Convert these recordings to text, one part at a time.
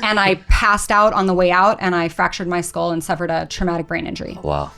And I passed out on the way out, and I fractured my skull and suffered a traumatic brain injury. Wow.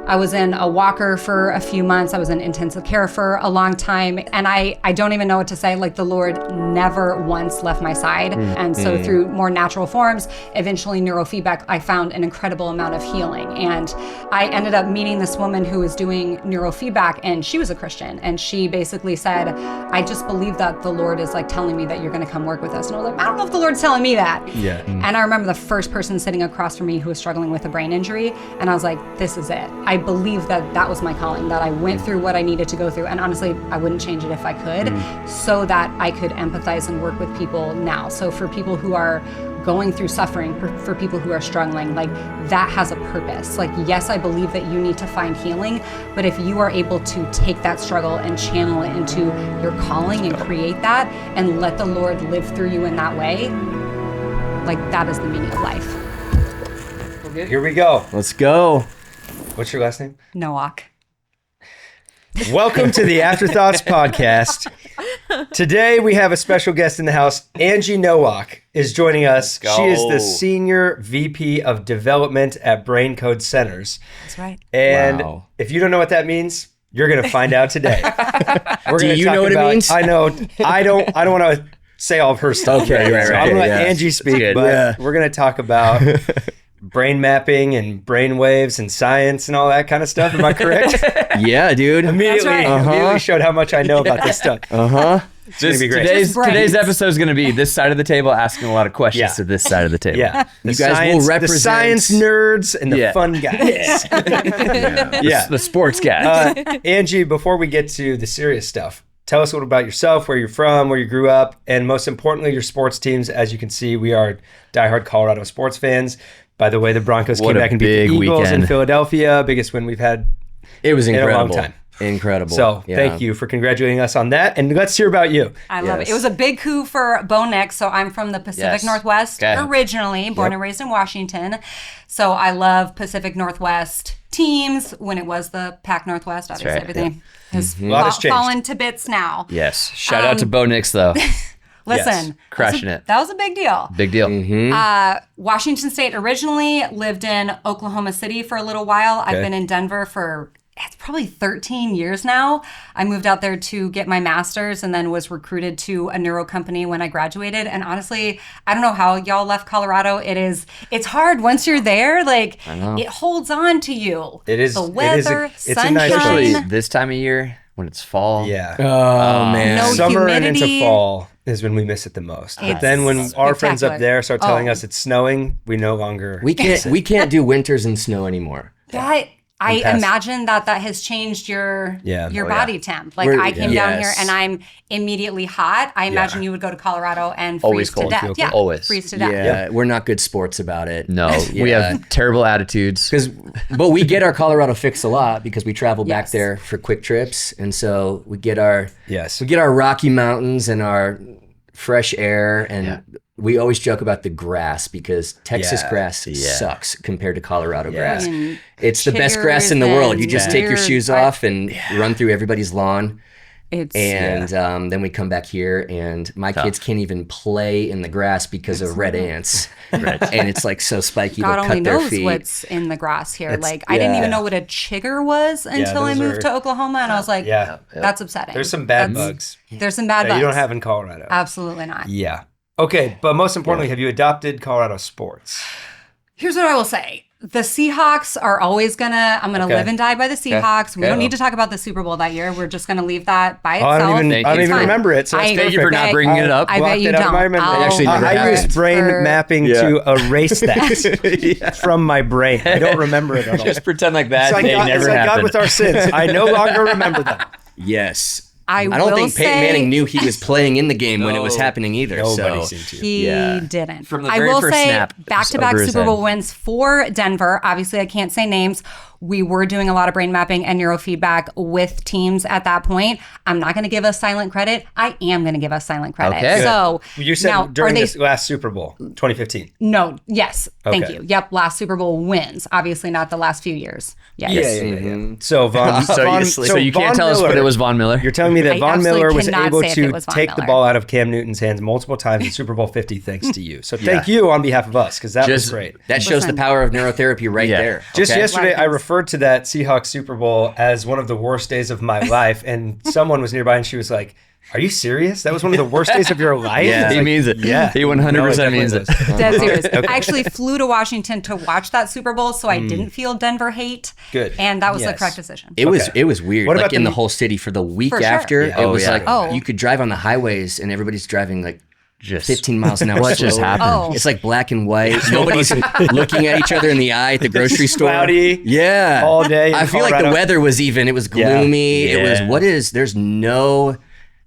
I was in a walker for a few months. I was in intensive care for a long time. And I don't even know what to say. Like, the Lord never once left my side. And so through more natural forms, eventually neurofeedback, I found an incredible amount of healing. And I ended up meeting this woman who was doing neurofeedback, and she was a Christian. And she basically said, I just believe that the Lord is like telling me that you're going to come work with us. And I was like, I don't know if the Lord's telling me that. Yeah. And I remember the first person sitting across from me who was struggling with a brain injury. And I was like, this is it. I believe that that was my calling, that I went through what I needed to go through. And honestly, I wouldn't change it if I could, so that I could empathize and work with people now. So for people who are going through suffering, for people who are struggling, like, that has a purpose. Like, yes, I believe that you need to find healing, but if you are able to take that struggle and channel it into your calling and create that and let the Lord live through you in that way, like, that is the meaning of life. Here we go. Let's go. What's your last name? Noack. Welcome to the Afterthoughts podcast. Today we have a special guest in the house. Angie Noack is joining us. She is the Senior VP of Development at Brain Code Centers. That's right. And if you don't know what that means, you're going to find out today. Do you know what it means? I know. I don't want to say all of her stuff. Okay, right. So I'm going to let Angie speak, but we're going to talk about brain mapping and brain waves and science and all that kind of stuff. Am I correct? Yeah, dude. Immediately showed how much I know about this stuff. Today's episode is going to be this side of the table asking a lot of questions to this side of the table. Yeah. You guys will represent the science nerds and the fun guys. The sports guys. Angie, before we get to the serious stuff, tell us a little about yourself, where you're from, where you grew up, and most importantly, your sports teams. As you can see, we are diehard Colorado sports fans. By the way, the Broncos came back and beat the Eagles in Philadelphia. Biggest win we've had in a long time. Incredible. So thank you for congratulating us on that. And let's hear about you. I love it. It was a big coup for Bo Nix. So I'm from the Pacific Northwest originally, born and raised in Washington. So I love Pacific Northwest teams when it was the Pac Northwest. Obviously, everything has fallen to bits now. Yes. Shout out to Bo Nix, though. Listen, crushing it. That was a big deal. Big deal. Washington State originally, lived in Oklahoma City for a little while. I've been in Denver for, it's probably 13 years now. I moved out there to get my master's and then was recruited to a neuro company when I graduated. And honestly, I don't know how y'all left Colorado. It's hard once you're there. Like, it holds on to you. It is. The weather, it's sunshine. a nice Especially place. this time of year when it's fall. Yeah. Oh, man. No Summer humidity. and into fall is when we miss it the most. But then when our friends up there start telling us it's snowing, we no longer We can't do winters and snow anymore. I imagine that has changed your body temp. Like, I came down here and I'm immediately hot. I imagine you would go to Colorado and freeze to death. Yeah, always. Freeze to death. Yeah, we're not good sports about it. No, we have terrible attitudes. But we get our Colorado fix a lot because we travel back there for quick trips, and so we get our Rocky Mountains and our fresh air, and we always joke about the grass because Texas grass sucks compared to Colorado grass. It's the best grass in the world. You just take your shoes off and run through everybody's lawn. Then we come back here, and my kids can't even play in the grass because of red ants. And it's like so spiky. God they'll only cut their knows feet. what's in the grass here. Like, I didn't even know what a chigger was until I moved to Oklahoma, and I was like, that's upsetting. There's some bad bugs. There's some bad bugs. You don't have in Colorado. Absolutely not. Yeah. Okay, but most importantly, have you adopted Colorado sports? Here's what I will say. The Seahawks are always I'm gonna live and die by the Seahawks. We don't need to talk about the Super Bowl that year. We're just gonna leave that by itself. I don't even remember it. So thank you for not bringing it up. I bet you don't. I used brain mapping to erase that from my brain. I don't remember it at all. Just pretend like that. It's like God with our sins. I no longer remember them. Yes. I don't think Peyton Manning knew he was playing in the game when it was happening either. Nobody seemed to. He didn't. From the very first snap, back-to-back Super Bowl wins for Denver. Obviously, I can't say names. we were doing a lot of brain mapping and neurofeedback with teams at that point. I'm not going to give us silent credit. I am going to give us silent credit. Okay. So you said now, during this last Super Bowl, 2015. No, yes. Thank Okay. you. Yep, last Super Bowl wins. Obviously not the last few years. Yes. Yeah. So Von, So you can't tell us, but it was Von Miller. You're telling me that I Von Miller was absolutely able cannot say if it to was Von take the Miller. ball out of Cam Newton's hands multiple times in Super Bowl 50 thanks to you. So thank you on behalf of us, because that was great. That shows the power of neurotherapy right there. Just okay? yesterday, I referred to that Seahawks Super Bowl as one of the worst days of my life, and someone was nearby and she was like, "Are you serious? That was one of the worst days of your life?" Yeah, he means it. Yeah. He 100% means it. Dead serious. I actually flew to Washington to watch that Super Bowl, so I didn't feel Denver hate. Good. And that was the Yes. correct decision. It was weird. What Like about in the- the whole city for the week For sure. after. Yeah. It Oh, was yeah. like Oh. you could drive on the highways and everybody's driving like Just 15 miles an hour. What just slower. happened? Oh. It's like black and white. Nobody's looking at each other in the eye at the grocery store. Cloudy Yeah. all day in I feel like Colorado. the weather was even. It was gloomy. Yeah. It was,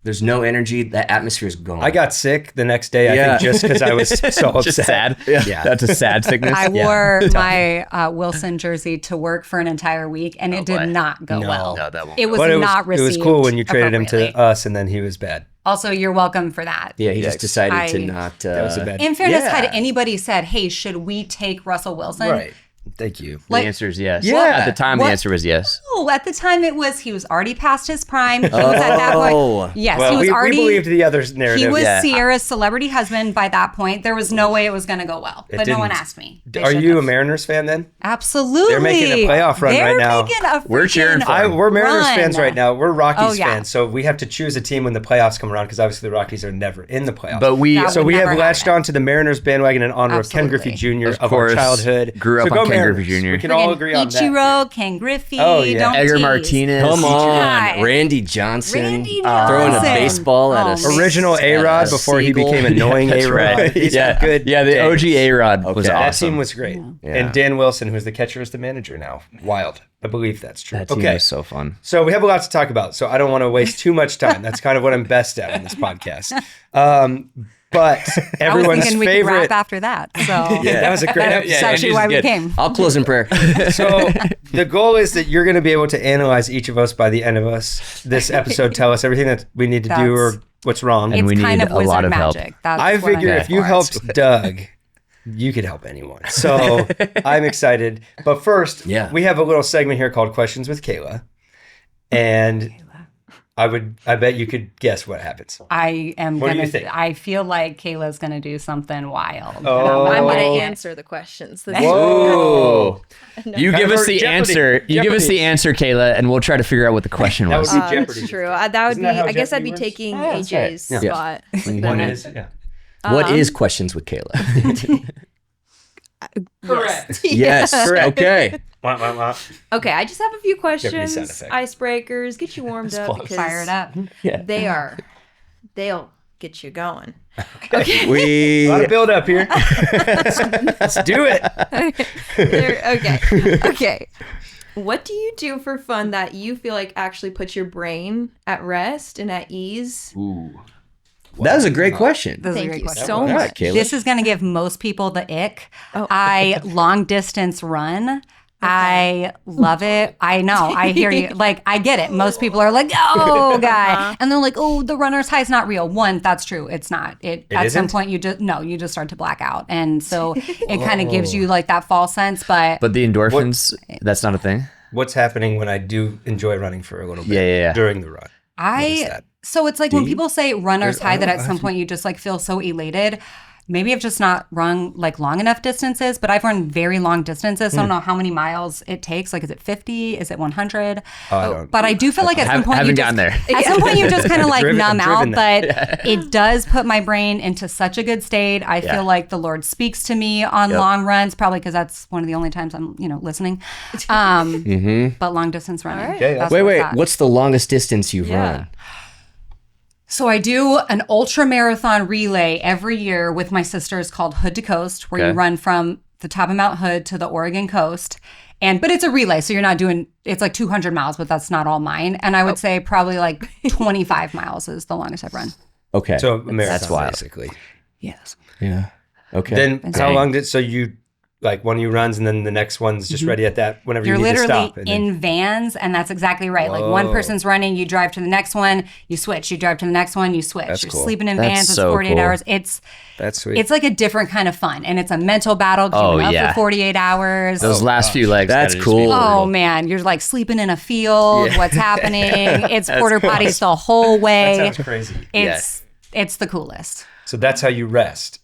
there's no energy. That atmosphere is gone. I got sick the next day, I Yeah. think, just because I was so upset. just sad. Yeah. That's a sad sickness. I wore my Wilson jersey to work for an entire week, and it did not go well. No, that won't It was But not it received. was cool when you traded him to appropriately. us, and then he was bad. Also, you're welcome for that. Yeah, he just decided to I- not. That was a bad. In fairness, Yeah. had anybody said, "Hey, should we take Russell Wilson?" Right. Thank you. The answer is yes. Yeah. At the time, What? the answer was yes. Oh, at the time it was he was already past his prime. He was at that Oh. point. Yes, Well, he was we already. believed the other's narrative. He was Yeah. Sierra's celebrity husband by that point. There was no way it was going to go well. But no one didn't. asked me. They Are should you a have. Mariners fan then? Absolutely. They're making a playoff run They're right now. making a We're cheering freaking for 'em. We're Mariners run. fans right now. We're Rockies Oh, yeah. fans, so we have to choose a team when the playoffs come around, because obviously the Rockies are never in the playoffs. But we, That so would we have never latched happen. on to the Mariners bandwagon in honor of Ken Griffey Absolutely. Jr. Of of course. our childhood. Grew up So on go Ken Mariners. Griffey Jr. We can all Friggin' agree on that. Ichiro, Ken Griffey. Oh, yeah. Don't Edgar tease. Martinez. Come on, Hi. Randy Johnson. Randy Throwing a Johnson. baseball at Oh, a man. Original A-Rod before he seagull. became annoying That's A-Rod. right. These Yeah, are good yeah. The days. OG A-Rod was Okay. That awesome. team was great. Yeah. And Dan Wilson, who's the catcher, is the manager now. Wild. I believe that's true. That team Okay. was so fun. So we have a lot to talk about, so I don't want to waste too much time. That's kind of what I'm best at on this podcast. But I was everyone's thinking we could favorite. wrap after that. So Yeah, that was a great episode. that's actually Angie's why we good. came. I'll close in prayer. So the goal is that you're going to be able to analyze each of us by the end of this episode. Tell us everything that we need to do or what's wrong. It's we kind need of a wizard lot of help. magic. That's I what I'm figure here if you for. helped Doug, you could help anyone. So I'm excited. But first, Yeah. we have a little segment here called Questions with Kayla. And I bet you could guess what happens. I am What do gonna. you think? I feel like Kayla's gonna do something wild. and Oh. I'm going Oh. to answer the questions. This Whoa. You Kind give of us the Jeopardy. answer. You give us the Jeopardy. answer, Kayla, and we'll try to figure out what the question That was. would be Jeopardy. That's true. That would Isn't be. that how I guess I'd Jeopardy be works? taking Yeah, that's right. AJ's Yeah. spot. One is, yeah. What is questions with Kayla? Correct. Yes. Correct. Okay. Wah, wah, wah. Okay, I just have a few Jeopardy questions, sound effect. icebreakers, get you warmed up because Fire it up. they'll get you going. We A lot of build up here. Let's do it. Okay. What do you do for fun that you feel like actually puts your brain at rest and at ease? That was a great question. This is a Thank great you question. so All right, much. Kayla. This is going to give most people the ick. Oh. I long distance run. I love it. I know. I hear you. Like, I get it. Most people are like, oh, guy. And they're like, oh, the runner's high is not real. One, that's true. It's not. At some isn't? point, you just start to black out. And so it kind of gives you like that false sense. But But the endorphins, that's not a thing. What's happening when I do enjoy running for a little bit Yeah. during the run? is that? So it's like when people say runner's high, that at some point you just like feel so elated. Maybe I've just not run like long enough distances, but I've run very long distances. So I don't know how many miles it takes. Like, is it 50? Is it 100? But I do feel like at some point Haven't gotten there. At some point you just kind of like Driven- numb out, driven but it does put my brain into such a good state. I feel like the Lord speaks to me on long runs, probably because that's one of the only times I'm, listening. But long distance running. right. Okay, that's Wait. what's that. What's the longest distance you've run? So I do an ultra marathon relay every year with my sisters called Hood to Coast, where you Okay. run from the top of Mount Hood to the Oregon coast. But it's a relay, so you're not doing, it's like 200 miles, but that's not all mine. And I would say probably like 25 miles is the longest I've run. Okay. So a marathon, That's wild. basically. Yes. yeah. Okay. Then how Dang. long did so you like one of you runs and then the next one's just ready at that whenever You're you need to literally stop. in vans, and that's exactly right. Like one person's running, you drive to the next one, you switch. You drive to the next one, you switch. That's You're cool. sleeping in That's vans. It's so 48 cool. hours. That's sweet. It's like a different kind of fun, and it's a mental battle. Queuing up for 48 hours. Those last few legs. That's gotta just be cool. Oh man, you're like sleeping in a field. What's happening? It's porta potties the whole way. That sounds crazy. It's the coolest. So that's how you rest.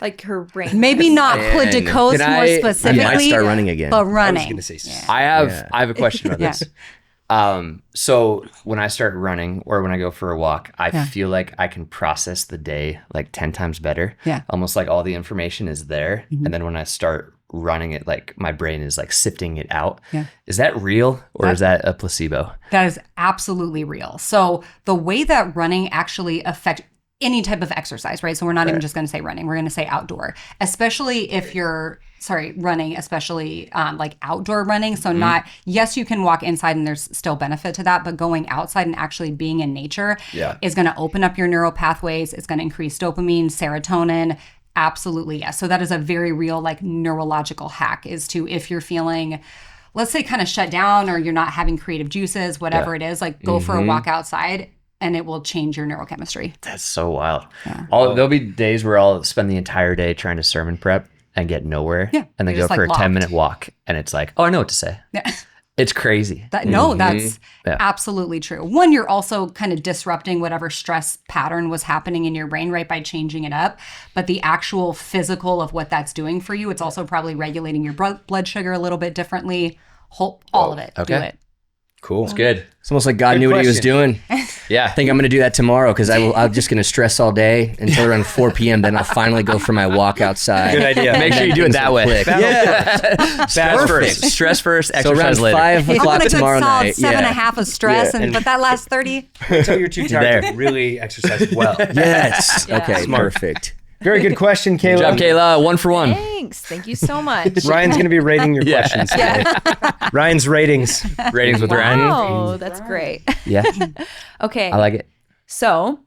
Like her brain. Maybe not Cote de Coast Can more I specifically. might start running again. But I running. was going to say, I have a question about Yeah. this. So when I start running or when I go for a walk, I feel like I can process the day like 10 times better. Yeah. Almost like all the information is there. And then when I start running it, like my brain is like sifting it out. Yeah. Is that real or is that a placebo? That is absolutely real. So the way that running actually affects any type of exercise, right? So we're not even just going to say running. We're going to say outdoor, especially if you're, running, especially like outdoor running. So not, yes, you can walk inside and there's still benefit to that, but going outside and actually being in nature is going to open up your neural pathways. It's going to increase dopamine, serotonin. Absolutely, yes. So that is a very real like neurological hack is to, if you're feeling, let's say kind of shut down or you're not having creative juices, whatever it is, like go for a walk outside and it will change your neurochemistry. That's so wild. There'll be days where I'll spend the entire day trying to sermon prep and get nowhere. Yeah, And then you're go just, for like, a locked. 10-minute walk and it's like, oh, I know what to say. Yeah. It's crazy. That's absolutely true. One, you're also kind of disrupting whatever stress pattern was happening in your brain, right, by changing it up. But the actual physical of what that's doing for you, it's also probably regulating your blood sugar a little bit differently. All of it. Okay. Do it. cool. It's good. It's almost like God knew what he was doing. Yeah. I think I'm going to do that tomorrow because I'm just going to stress all day until around 4 p.m. Then I'll finally go for my walk outside. Good idea. Make sure you do it that way. Yeah. Stress first. Stress first, So around exercise later. 5 I want o'clock a good tomorrow solid night. 7.5 of stress, Yeah. but that last 30. Until you're too tired to really exercise well. Yes. Yeah. Okay, Smart. perfect. Very good question, Kayla. Good job, Kayla. 1 for 1. Thanks. Thank you so much. Ryan's going to be rating your Yeah. questions today. Ryan's ratings. Ratings with Ryan. Oh, that's great. Yeah. Okay. I like it. So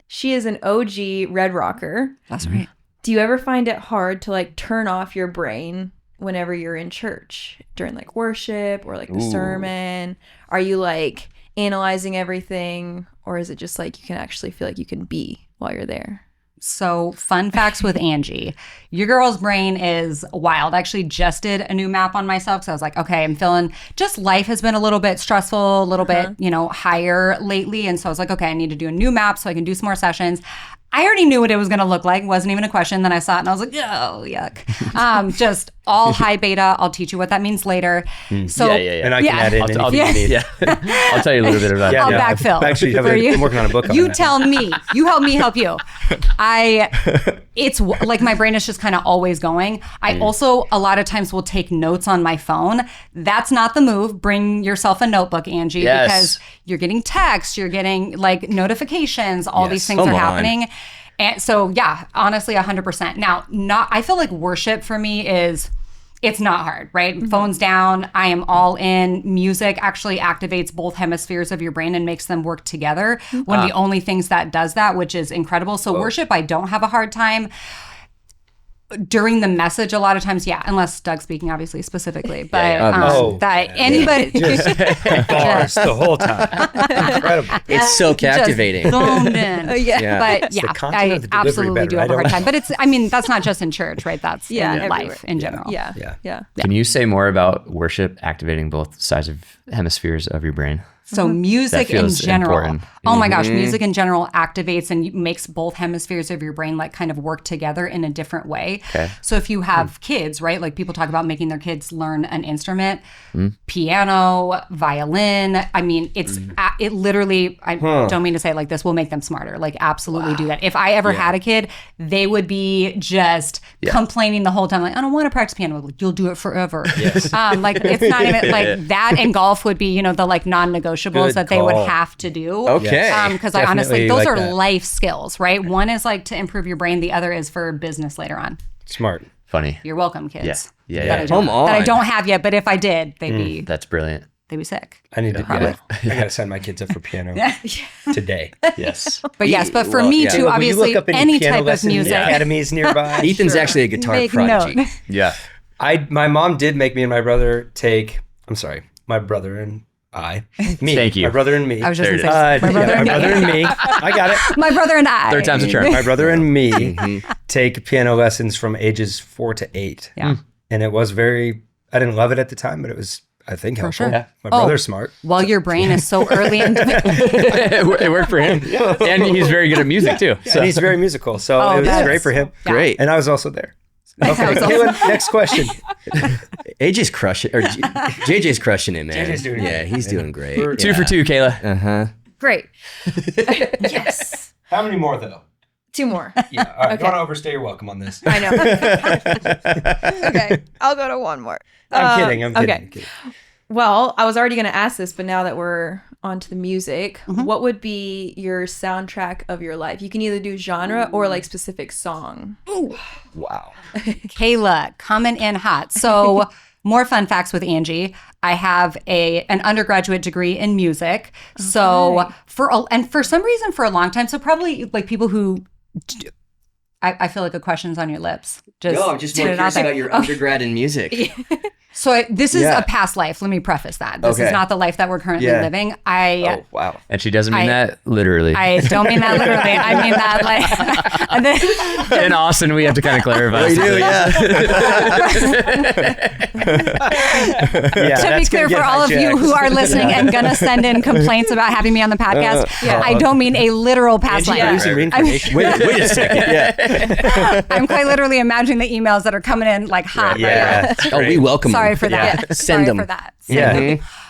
she is an OG Red Rocker. That's right. Do you ever find it hard to like turn off your brain whenever you're in church during like worship or like the sermon? Are you like analyzing everything, or is it just like you can actually feel like you can be while you're there? So fun facts with Angie. Your girl's brain is wild. I actually just did a new map on myself. So I was like, okay, I'm feeling just life has been a little bit stressful, a little bit, higher lately. And so I was like, okay, I need to do a new map so I can do some more sessions. I already knew what it was going to look like. It wasn't even a question. Then I saw it and I was like, oh, yuck. Just all high beta. I'll teach you what that means later. So And I can add in I'll anything you need. I'll tell you a little bit about it. I'll backfill. Actually, I'm working on a book on You that. tell me. You help me help you. It's like my brain is just kind of always going. I also a lot of times will take notes on my phone. That's not the move. Bring yourself a notebook, Angie, Yes. because you're getting texts, you're getting like notifications, all these things Come are on. happening. And so, yeah, honestly, 100%. Now, I feel like worship for me it's not hard, right? Phones down. I am all in. Music actually activates both hemispheres of your brain and makes them work together. One of the only things that does that, which is incredible. So worship, I don't have a hard time. During the message, a lot of times, yeah, unless Doug's speaking, obviously, specifically. But that anybody... Bars the whole time. Incredible. It's so captivating. Just zoned in. Yeah. But the yeah, content I of the delivery absolutely better? do I have a hard don't- time. But that's not just in church, right? That's in everywhere. life in general. Yeah. Can you say more about worship activating both sides of hemispheres of your brain? So music That in feels general. important. Oh my gosh, music in general activates and makes both hemispheres of your brain like kind of work together in a different way. Okay. So if you have kids, right? Like people talk about making their kids learn an instrument, piano, violin. I mean, it literally, I don't mean to say it like this, will make them smarter. Like absolutely do that. If I ever had a kid, they would be just complaining the whole time. Like, I don't want to practice piano. Like, you'll do it forever. Yes. Like it's not even like that, and golf would be, the like non-negotiables Good that they would call. have to do. Okay. Because I honestly, Definitely those like are that. life skills, right? One is like to improve your brain. The other is for business later on. Smart. Funny. You're welcome, kids. Yeah. That I don't, Come on. that I don't have yet, but if I did, they'd be. That's brilliant. they'd be sick. I need to. I gotta sign my kids up for piano today. Yes. But yes, but for me too, obviously, any type of music. Academies nearby. Ethan's actually a guitar prodigy. Yeah. My mom did make me and my brother take. I'm sorry, my brother and me. Thank you. My brother and me. I was just going to say, my brother and me. I got it. my brother and I. Third time's a charm. My brother and me take piano lessons from ages 4 to 8. Yeah. And it was I didn't love it at the time, but it was, I think, helpful. sure. Yeah. My brother's smart. Well, your brain is so early in It worked for him. And he's very good at music too. So. And he's very musical. So it was great for him. Yeah. Great. And I was also there. Okay, next question. AJ's crushing, or JJ's crushing it, man. JJ's doing yeah, great. he's doing great. 2 for 2, Kayla. Uh-huh. Great. Yes. How many more, though? 2 more. Yeah, all right. Okay. Don't overstay your welcome on this. I know. Okay, I'll go to 1 more. I'm kidding. Okay. I'm kidding. Well, I was already going to ask this, but now that we're onto the music, what would be your soundtrack of your life? You can either do genre or like specific song. Wow. Kayla coming in hot. So more fun facts with Angie. I have an undergraduate degree in music. Okay. So for some reason for a long time, so probably like people who I feel like a question's on your lips. I'm just more curious about your undergrad in music. So this is a past life. Let me preface that. This is not the life that we're currently living. Oh, wow. And she doesn't mean that literally. I don't mean that literally. I mean that like... In Austin, we have to kind of clarify. We do, yeah. To be clear, for all of you who are listening and going to send in complaints about having me on the podcast, I don't mean a literal past life. Wait a second. Yeah. I'm quite literally imagining the emails that are coming in like hot right now. We welcome them. Sorry for that. Yeah. Send them. For that.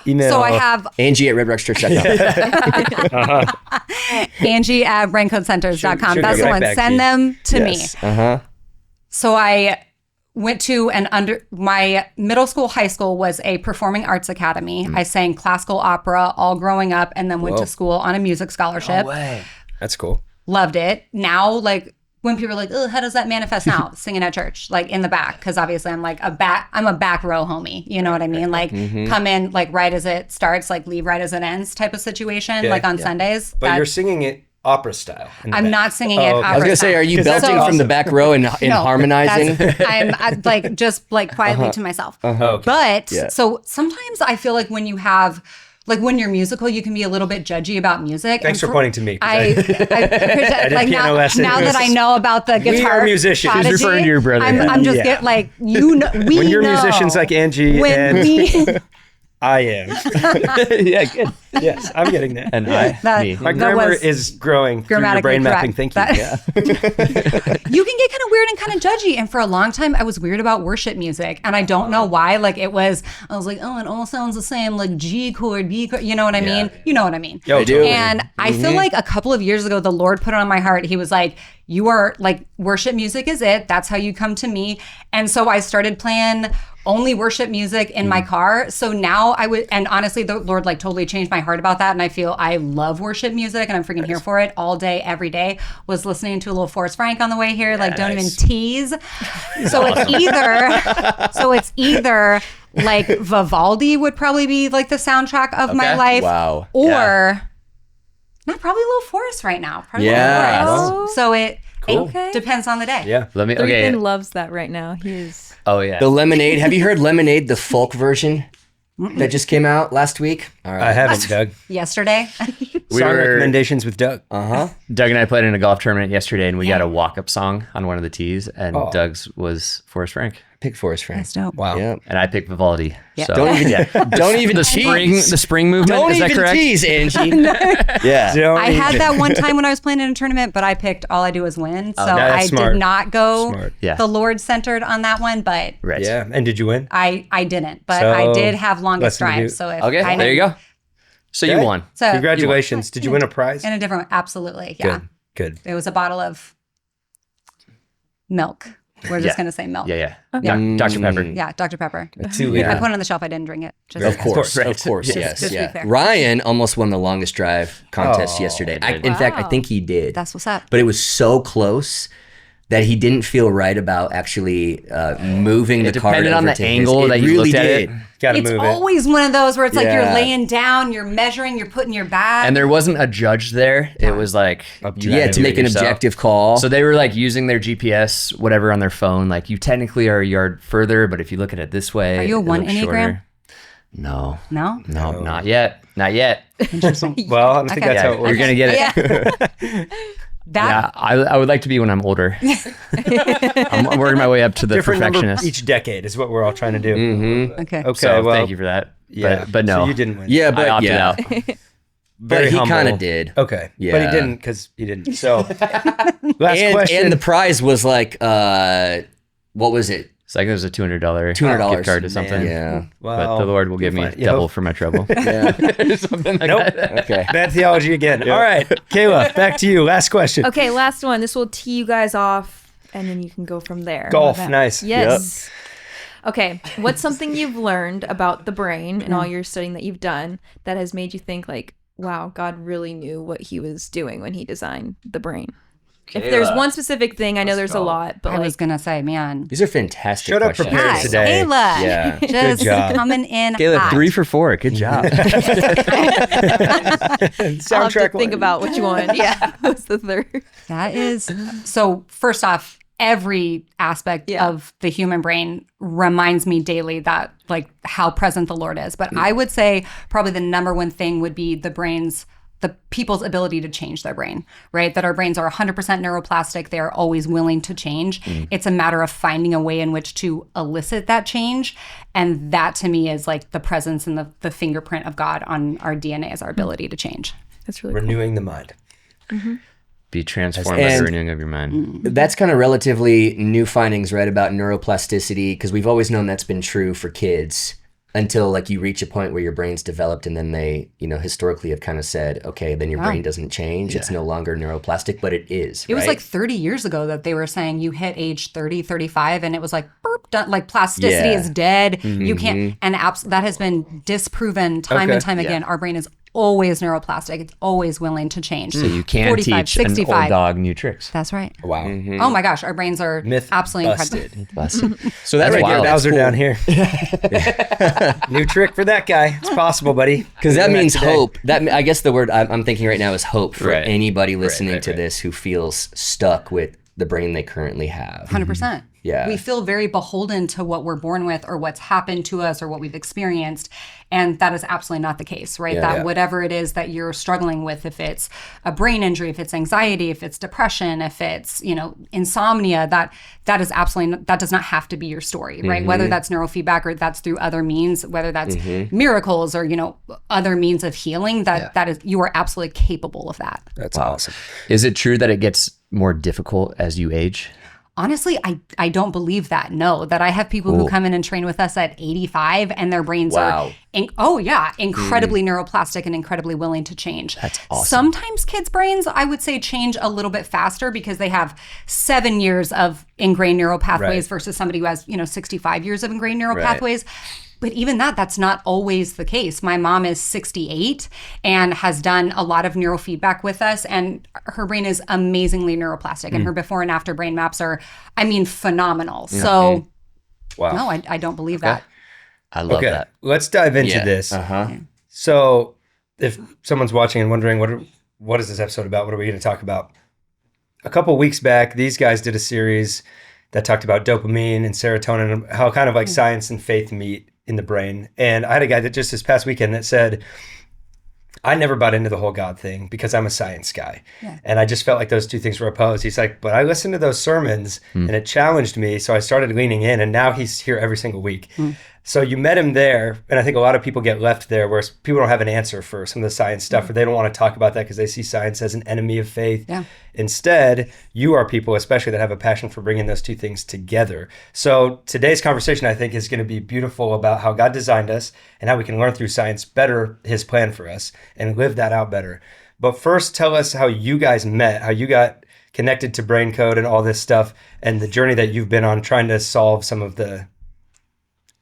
Email. So I have Angie at redrockschurch.com. Angie at braincodecenters.com. Sure, That's the one. Send them to me. So I went to my middle school, high school was a performing arts academy. I sang classical opera all growing up and then went to school on a music scholarship. No way. That's cool. Loved it. Now, like, when people are like, oh, how does that manifest now? Singing at church, like in the back. Because obviously I'm like I'm a back row homie. You know what I mean? Like come in like right as it starts, like leave right as it ends type of situation, like on Sundays. But you're singing it opera style. I'm not singing it opera style. I was going to say, are you belting from the back row and harmonizing? I'm like just like quietly to myself. Okay. But so sometimes I feel like when you have... Like when you're musical, you can be a little bit judgy about music. Thanks for pointing to me. I like piano lesson. Now that I know about the guitar, we are musicians. Prodigy, He's referring to your brother. I'm just get like when you're musicians like Angie I am. Yeah, good. Yes, I'm getting that. And me. My grammar is growing through your brain mapping. Thank you. You can get kind of weird and kind of judgy. And for a long time, I was weird about worship music. And I don't know why. Like I was like, oh, it all sounds the same, like G chord, B chord. You know what I mean? You know what I mean? I do. And I feel like a couple of years ago, the Lord put it on my heart. He was like, you are like, worship music is it. That's how you come to me. And so I started playing only worship music in my car. So now and honestly, the Lord like totally changed my heart about that. And I feel I love worship music and I'm freaking here for it all day, every day. Was listening to a little Forrest Frank on the way here. Like don't even tease. So it's either like Vivaldi would probably be like the soundtrack of my life. Wow. Or not probably a little Forrest right now. Probably a little Forrest. So it depends on the day. Yeah. Ethan loves that right now. He's... Oh, yeah. The Lemonade. Have you heard Lemonade, the folk version that just came out last week? All right. I haven't, Doug. Yesterday. Song recommendations with Doug. Doug and I played in a golf tournament yesterday, and we got a walk-up song on one of the tees, and Doug's was Forrest Frank. Pick Forrest Frank. That's dope. Wow. Yeah. And I picked Vivaldi. Yeah. So. Don't even the spring movement. Don't is that even correct? tease, Angie. Yeah. I had that one time when I was playing in a tournament, but I picked All I Do Is Win. So I did not go the Lord centered on that one, but yeah. And did you win? I didn't, but I did have longest drive. So there you go. So you won. So congratulations. Did you win a prize? In a different one. Absolutely. Yeah. Good. It was a bottle of milk. We're just going to say milk. Yeah. Dr. Pepper. Yeah, Dr. Pepper. Yeah. I put it on the shelf. I didn't drink it. Of course. Yes. Ryan almost won the longest drive contest yesterday. In fact, I think he did. That's what's up. But it was so close. that he didn't feel right about actually moving the card depended on over the to angle his. that you really looked at did. it. Gotta It's move it. always one of those where it's like you're Yeah. laying down, you're measuring, you're putting your back. And there wasn't a judge there. It was like you had To do make it an yourself. objective call. So they were like using their GPS, whatever, on their phone. Like, you technically are a yard further, but if you look at it this way, Are you a it 1 looks Enneagram? shorter. No, No? not yet. Not yet. Interesting. Well, I don't think Okay. that's how it You're works. gonna get it. Yeah. That Yeah, I would like to be when I'm older. I'm working my way up to the Different number perfectionist. each decade is what we're all trying to do. Mm-hmm. okay. Okay, So well, thank you for that. Yeah, But no, So you didn't win. Yeah, I but opted yeah. out. But Very he humble. kind of did. Okay. Yeah. But he didn't because he didn't. So last And, question. and the prize was like, what was it? It's like it was a $200 $200 gift card or something. Yeah. well, But the Lord will give me you'll find- double you'll- for my trouble. Yeah. Something like Nope. that. Okay. Bad theology again. All right, Kayla, back to you. Last question. Okay, last one. This will tee you guys off, and then you can go from there. Golf, that? nice. Yes. Okay. What's something you've learned about the brain and all your studying that you've done that has made you think like, wow, God really knew what he was doing when he designed the brain? If there's one specific thing, I know there's a lot, but I was like, going to say, man. These are fantastic Showed up questions. prepared Hi, today. Kayla. Yeah. Just job. coming in Caleb, hot. 3 for 4. Good job. I'll have to Soundtrack think about which one. Yeah, what's the third? That is so. First off, every aspect Yeah. of the human brain reminds me daily that like how present the Lord is. But I would say probably the number one thing would be the people's ability to change their brain, right? That our brains are 100% neuroplastic. They are always willing to change. It's a matter of finding a way in which to elicit that change. And that to me is like the presence and the fingerprint of God on our DNA is our ability to change. That's really cool. Renewing the mind. Be transformed by the And- renewing of your mind. That's kind of relatively new findings, right, about neuroplasticity, because we've always known that's been true for kids until like you reach a point where your brain's developed, and then they, historically have kind of said, okay, then your brain doesn't change. It's no longer neuroplastic, but it is. It was right? like 30 years ago that they were saying you hit age 30, 35, and it was like, burp, done, like plasticity Yeah. is dead. You can't, and that has been disproven time Okay. and time again. Our brain is always neuroplastic. It's always willing to change. So you can 45, teach an 65. old dog new tricks. That's right. Wow. Oh my gosh, our brains are Myth absolutely busted. incredible. So that's Right wild. there, Bowser down here. New trick for that guy. It's possible, buddy. Because that Doing means today. hope. I guess the word I'm thinking right now is hope for Right. anybody listening right, to right. this who feels stuck with the brain they currently have. 100%. Yeah. We feel very beholden to what we're born with or what's happened to us or what we've experienced. And that is absolutely not the case, right? That whatever it is that you're struggling with, if it's a brain injury, if it's anxiety, if it's depression, if it's, insomnia, that is absolutely, that does not have to be your story, right? Whether that's neurofeedback or that's through other means, whether that's miracles or, other means of healing, that is, you are absolutely capable of that. That's awesome. Is it true that it gets more difficult as you age? Honestly, I don't believe that. No, that I have people who come in and train with us at 85 and their brains Wow. are, incredibly neuroplastic and incredibly willing to change. That's awesome. Sometimes kids' brains, I would say, change a little bit faster because they have 7 years of ingrained neural pathways Right. versus somebody who has, 65 years of ingrained neural pathways. But even that's not always the case. My mom is 68 and has done a lot of neurofeedback with us, and her brain is amazingly neuroplastic, and her before and after brain maps are, phenomenal. So, Wow. no, I don't believe that. I love Okay, that. let's dive into Yeah. this. Uh-huh. So, if someone's watching and wondering what is this episode about, what are we going to talk about? A couple weeks back, these guys did a series that talked about dopamine and serotonin and how kind of like science and faith meet in the brain. And I had a guy that just this past weekend that said, I never bought into the whole God thing because I'm a science guy. Yeah. And I just felt like those two things were opposed. He's like, but I listened to those sermons and it challenged me. So I started leaning in, and now he's here every single week. So you met him there. And I think a lot of people get left there where people don't have an answer for some of the science stuff, or they don't want to talk about that because they see science as an enemy of faith. Yeah. Instead, you are people, especially that have a passion for bringing those two things together. So today's conversation, I think, is going to be beautiful about how God designed us and how we can learn through science better his plan for us and live that out better. But first, tell us how you guys met, how you got connected to brain code and all this stuff, and the journey that you've been on trying to solve some of the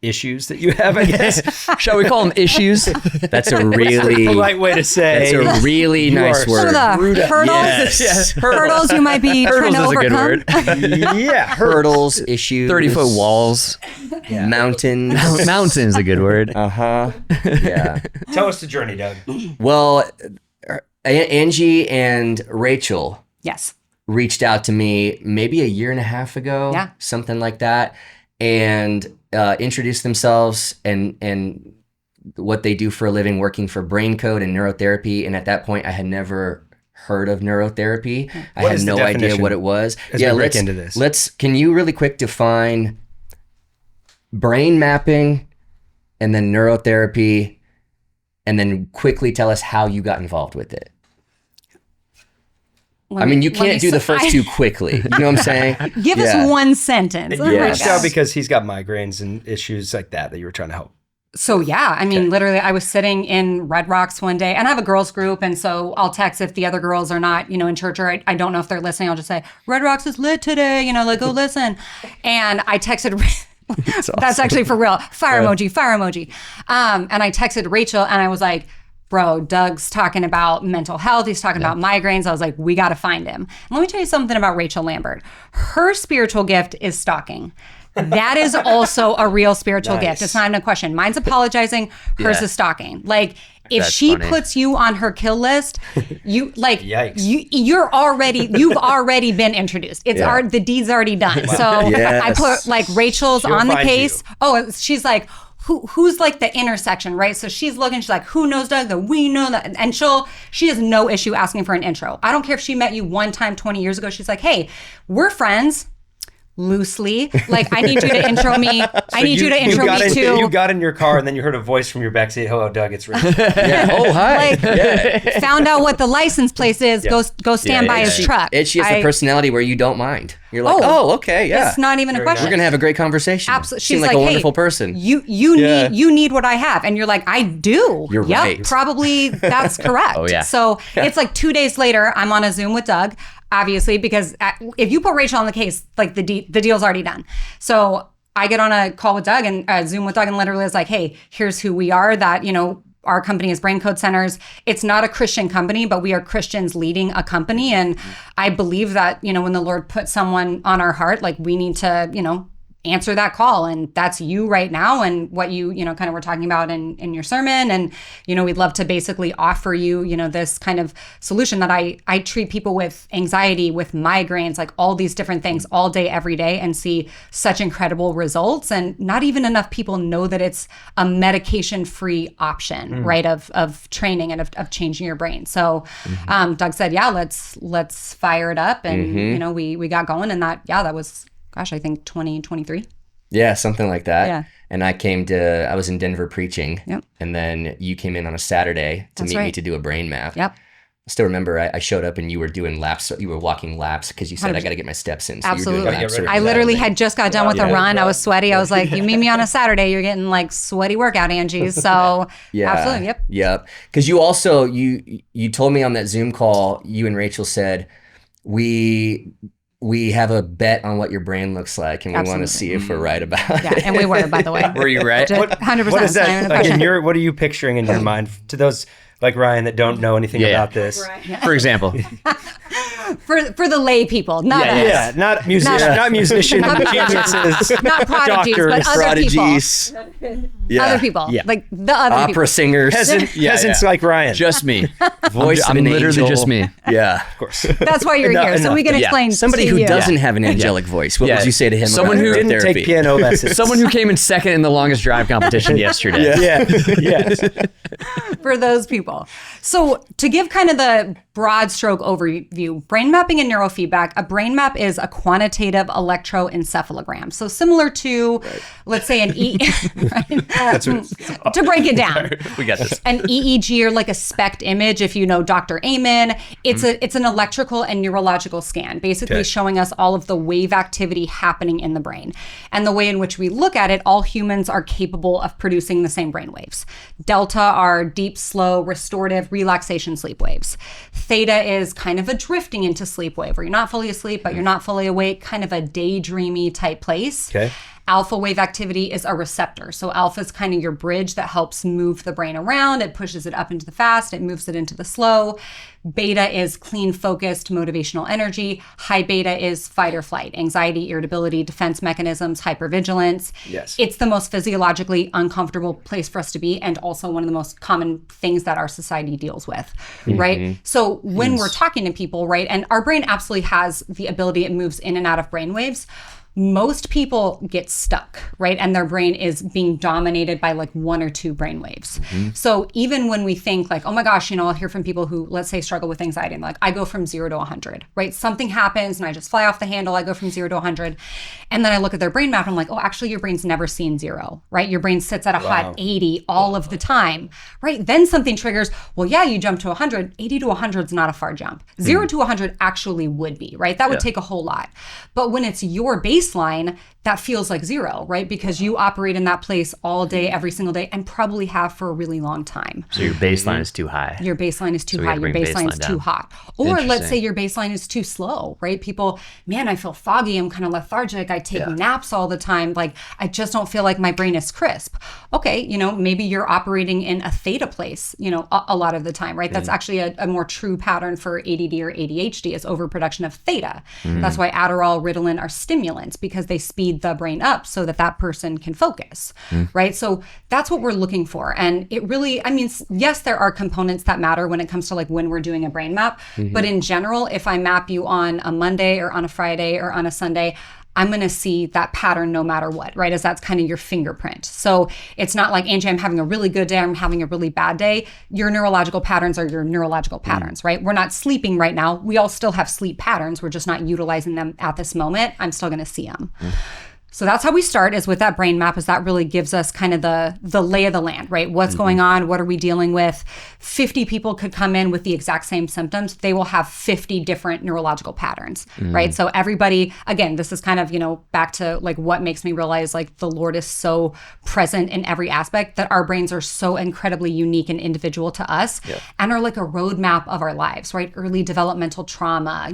issues that you have, I guess. Shall we call them issues? That's a really polite way to say. That's a really nice Some of word. the hurdles, Yes. hurdles you might be trying to Hurdles is a good overcome. word. Yeah, Hurdles, issues, 30-foot walls. mountains. Mountain's a good word. Yeah. Tell us the journey, Doug. Well, Angie and Rachel Yes. reached out to me maybe a year and a half ago, Yeah. something like that, and introduced themselves and what they do for a living, working for brain code and neurotherapy. And at that point, I had never heard of neurotherapy. I What had is the no idea definition what it was. as we break into this? Can you really quick define brain mapping and then neurotherapy, and then quickly tell us how you got involved with it? I mean, you can't do the first two quickly. You know what I'm saying? Give us one sentence. You reached out because he's got migraines and issues like that you were trying to help. So yeah, I mean, literally, I was sitting in Red Rocks one day, and I have a girls group, and so I'll text if the other girls are not, in church, or I don't know if they're listening. I'll just say, Red Rocks is lit today, go listen. And I texted. That's actually for real. Fire emoji. And I texted Rachel, and I was like, bro, Doug's talking about mental health. He's talking about migraines. I was like, we got to find him. And let me tell you something about Rachel Lambert. Her spiritual gift is stalking. That is also a real spiritual gift. It's not even a question. Mine's apologizing. Hers is stalking. Like, if That's she funny. puts you on her kill list, Yikes. you've already been introduced. It's the deed's already done. So I put Rachel's She'll on the find case. you. Oh, she's like, who's like the intersection, right? So she's looking, she's like, who knows Doug? That we know that. And she has no issue asking for an intro. I don't care if she met you one time 20 years ago. She's like, hey, we're friends. Loosely, I need you to intro me. You got in your car and then you heard a voice from your backseat. Hello, Doug. It's Rich. Oh, hi. Found out what the license plate is. Go stand by his truck. She has a personality where you don't mind. You're like, okay, yeah. It's not even a question. We're gonna have a great conversation. Absolutely. She's She's like a hey, wonderful person. You need what I have, and you're like, I do. You're right. Probably that's correct. Oh, yeah. So it's like 2 days later, I'm on a Zoom with Doug. Obviously, because if you put Rachel on the case, the deal's already done. So I get on a call with Doug and Zoom with Doug, and literally is like, hey, here's who we are. That our company is Brain Code Centers. It's not a Christian company, but we are Christians leading a company, and I believe that when the Lord puts someone on our heart, we need to answer that call, and that's you right now, and what you kind of were talking about in your sermon, and we'd love to basically offer you this kind of solution that I treat people with anxiety, with migraines, all these different things all day every day, and see such incredible results. And not even enough people know that it's a medication free option, right, of training and of changing your brain. So Doug said, let's fire it up, and we got going, and that was, gosh, I think 2023. Yeah, something like that. Yeah. And I was in Denver preaching. Yep. And then you came in on a Saturday to meet me to do a brain map. Yep. I still remember I showed up and you were doing laps. You were walking laps because you said, 100%. I got to get my steps in. So absolutely. You were doing laps. I literally had just got done with a run. I was sweaty. I was like, you meet me on a Saturday, you're getting sweaty workout, Angie. So absolutely. Yep. Because you also, you told me on that Zoom call, you and Rachel said, we have a bet on what your brain looks like, and we want to see if we're right about it. Yeah, and we were, by the way. Were you right? 100%. What is that? What are you picturing in your mind to those like Ryan that don't know anything about this? Right. Yeah. For example. For the lay people, not us. Yeah, not musicians, not musicians, geniuses, not prodigies, doctors, but other prodigies. people. Other people, like the other opera people. singers, peasants like Ryan. Just me. Voice of I'm an literally angel. just me. Yeah, of course. That's why you're here, so we can explain. Somebody to who you. doesn't have an angelic voice. What would you say to him? Someone about who didn't therapy? take piano lessons. Someone who came in second in the longest drive competition yesterday. Yes. For those people. So to give kind of the broad stroke overview, brain mapping and neurofeedback, a brain map is a quantitative electroencephalogram. So similar to, let's say, an to break it down. We got this. An EEG, or like a SPECT image, if you know Dr. Amen, it's an electrical and neurological scan, basically showing us all of the wave activity happening in the brain. And the way in which we look at it, all humans are capable of producing the same brain waves. Delta are deep, slow, restorative, relaxation sleep waves. Theta is kind of a drifting into sleep wave, where you're not fully asleep, but you're not fully awake, kind of a daydreamy type place. Okay. Alpha wave activity is a receptor. So alpha is kind of your bridge that helps move the brain around. It pushes it up into the fast. It moves it into the slow. Beta is clean, focused, motivational energy. High beta is fight or flight, anxiety, irritability, defense mechanisms, hypervigilance. Yes. It's the most physiologically uncomfortable place for us to be, and also one of the most common things that our society deals with, right? So when we're talking to people, right, and our brain absolutely has the ability, it moves in and out of brain waves. Most people get stuck, right? And their brain is being dominated by like one or two brain waves. So even when we think like, oh my gosh, I'll hear from people who, let's say, struggle with anxiety, and like, I go from 0 to 100, right? Something happens and I just fly off the handle. I go from 0 to 100. And then I look at their brain map and I'm like, oh, actually your brain's never seen 0, right? Your brain sits at a hot 80 all of the time, right? Then something triggers, well, yeah, you jump to 100. 80 to 100 is not a far jump. 0 to 100 actually would be, right? That would take a whole lot. But when it's your baseline, that feels like 0, right? Because you operate in that place all day, every single day, and probably have for a really long time. So your baseline is too high. Your baseline is too high. Your baseline is too hot. Or let's say your baseline is too slow, right? People, man, I feel foggy. I'm kind of lethargic. I take naps all the time. Like, I just don't feel like my brain is crisp. Okay, maybe you're operating in a theta place, a lot of the time, right? That's actually a more true pattern for ADD or ADHD is overproduction of theta. That's why Adderall, Ritalin are stimulants, because they speed the brain up so that person can focus, right? So that's what we're looking for. And it really, yes, there are components that matter when it comes to like when we're doing a brain map, but in general, if I map you on a Monday or on a Friday or on a Sunday, I'm going to see that pattern no matter what, right? As that's kind of your fingerprint. So it's not like, Angie, I'm having a really good day, I'm having a really bad day. Your neurological patterns are your neurological patterns, right? We're not sleeping right now. We all still have sleep patterns. We're just not utilizing them at this moment. I'm still going to see them. So that's how we start, is with that brain map, is that really gives us kind of the lay of the land, right? What's going on? What are we dealing with? 50 people could come in with the exact same symptoms. They will have 50 different neurological patterns, right? So everybody, again, this is kind of, back to like what makes me realize like the Lord is so present in every aspect, that our brains are so incredibly unique and individual to us and are like a roadmap of our lives, right? Early developmental trauma,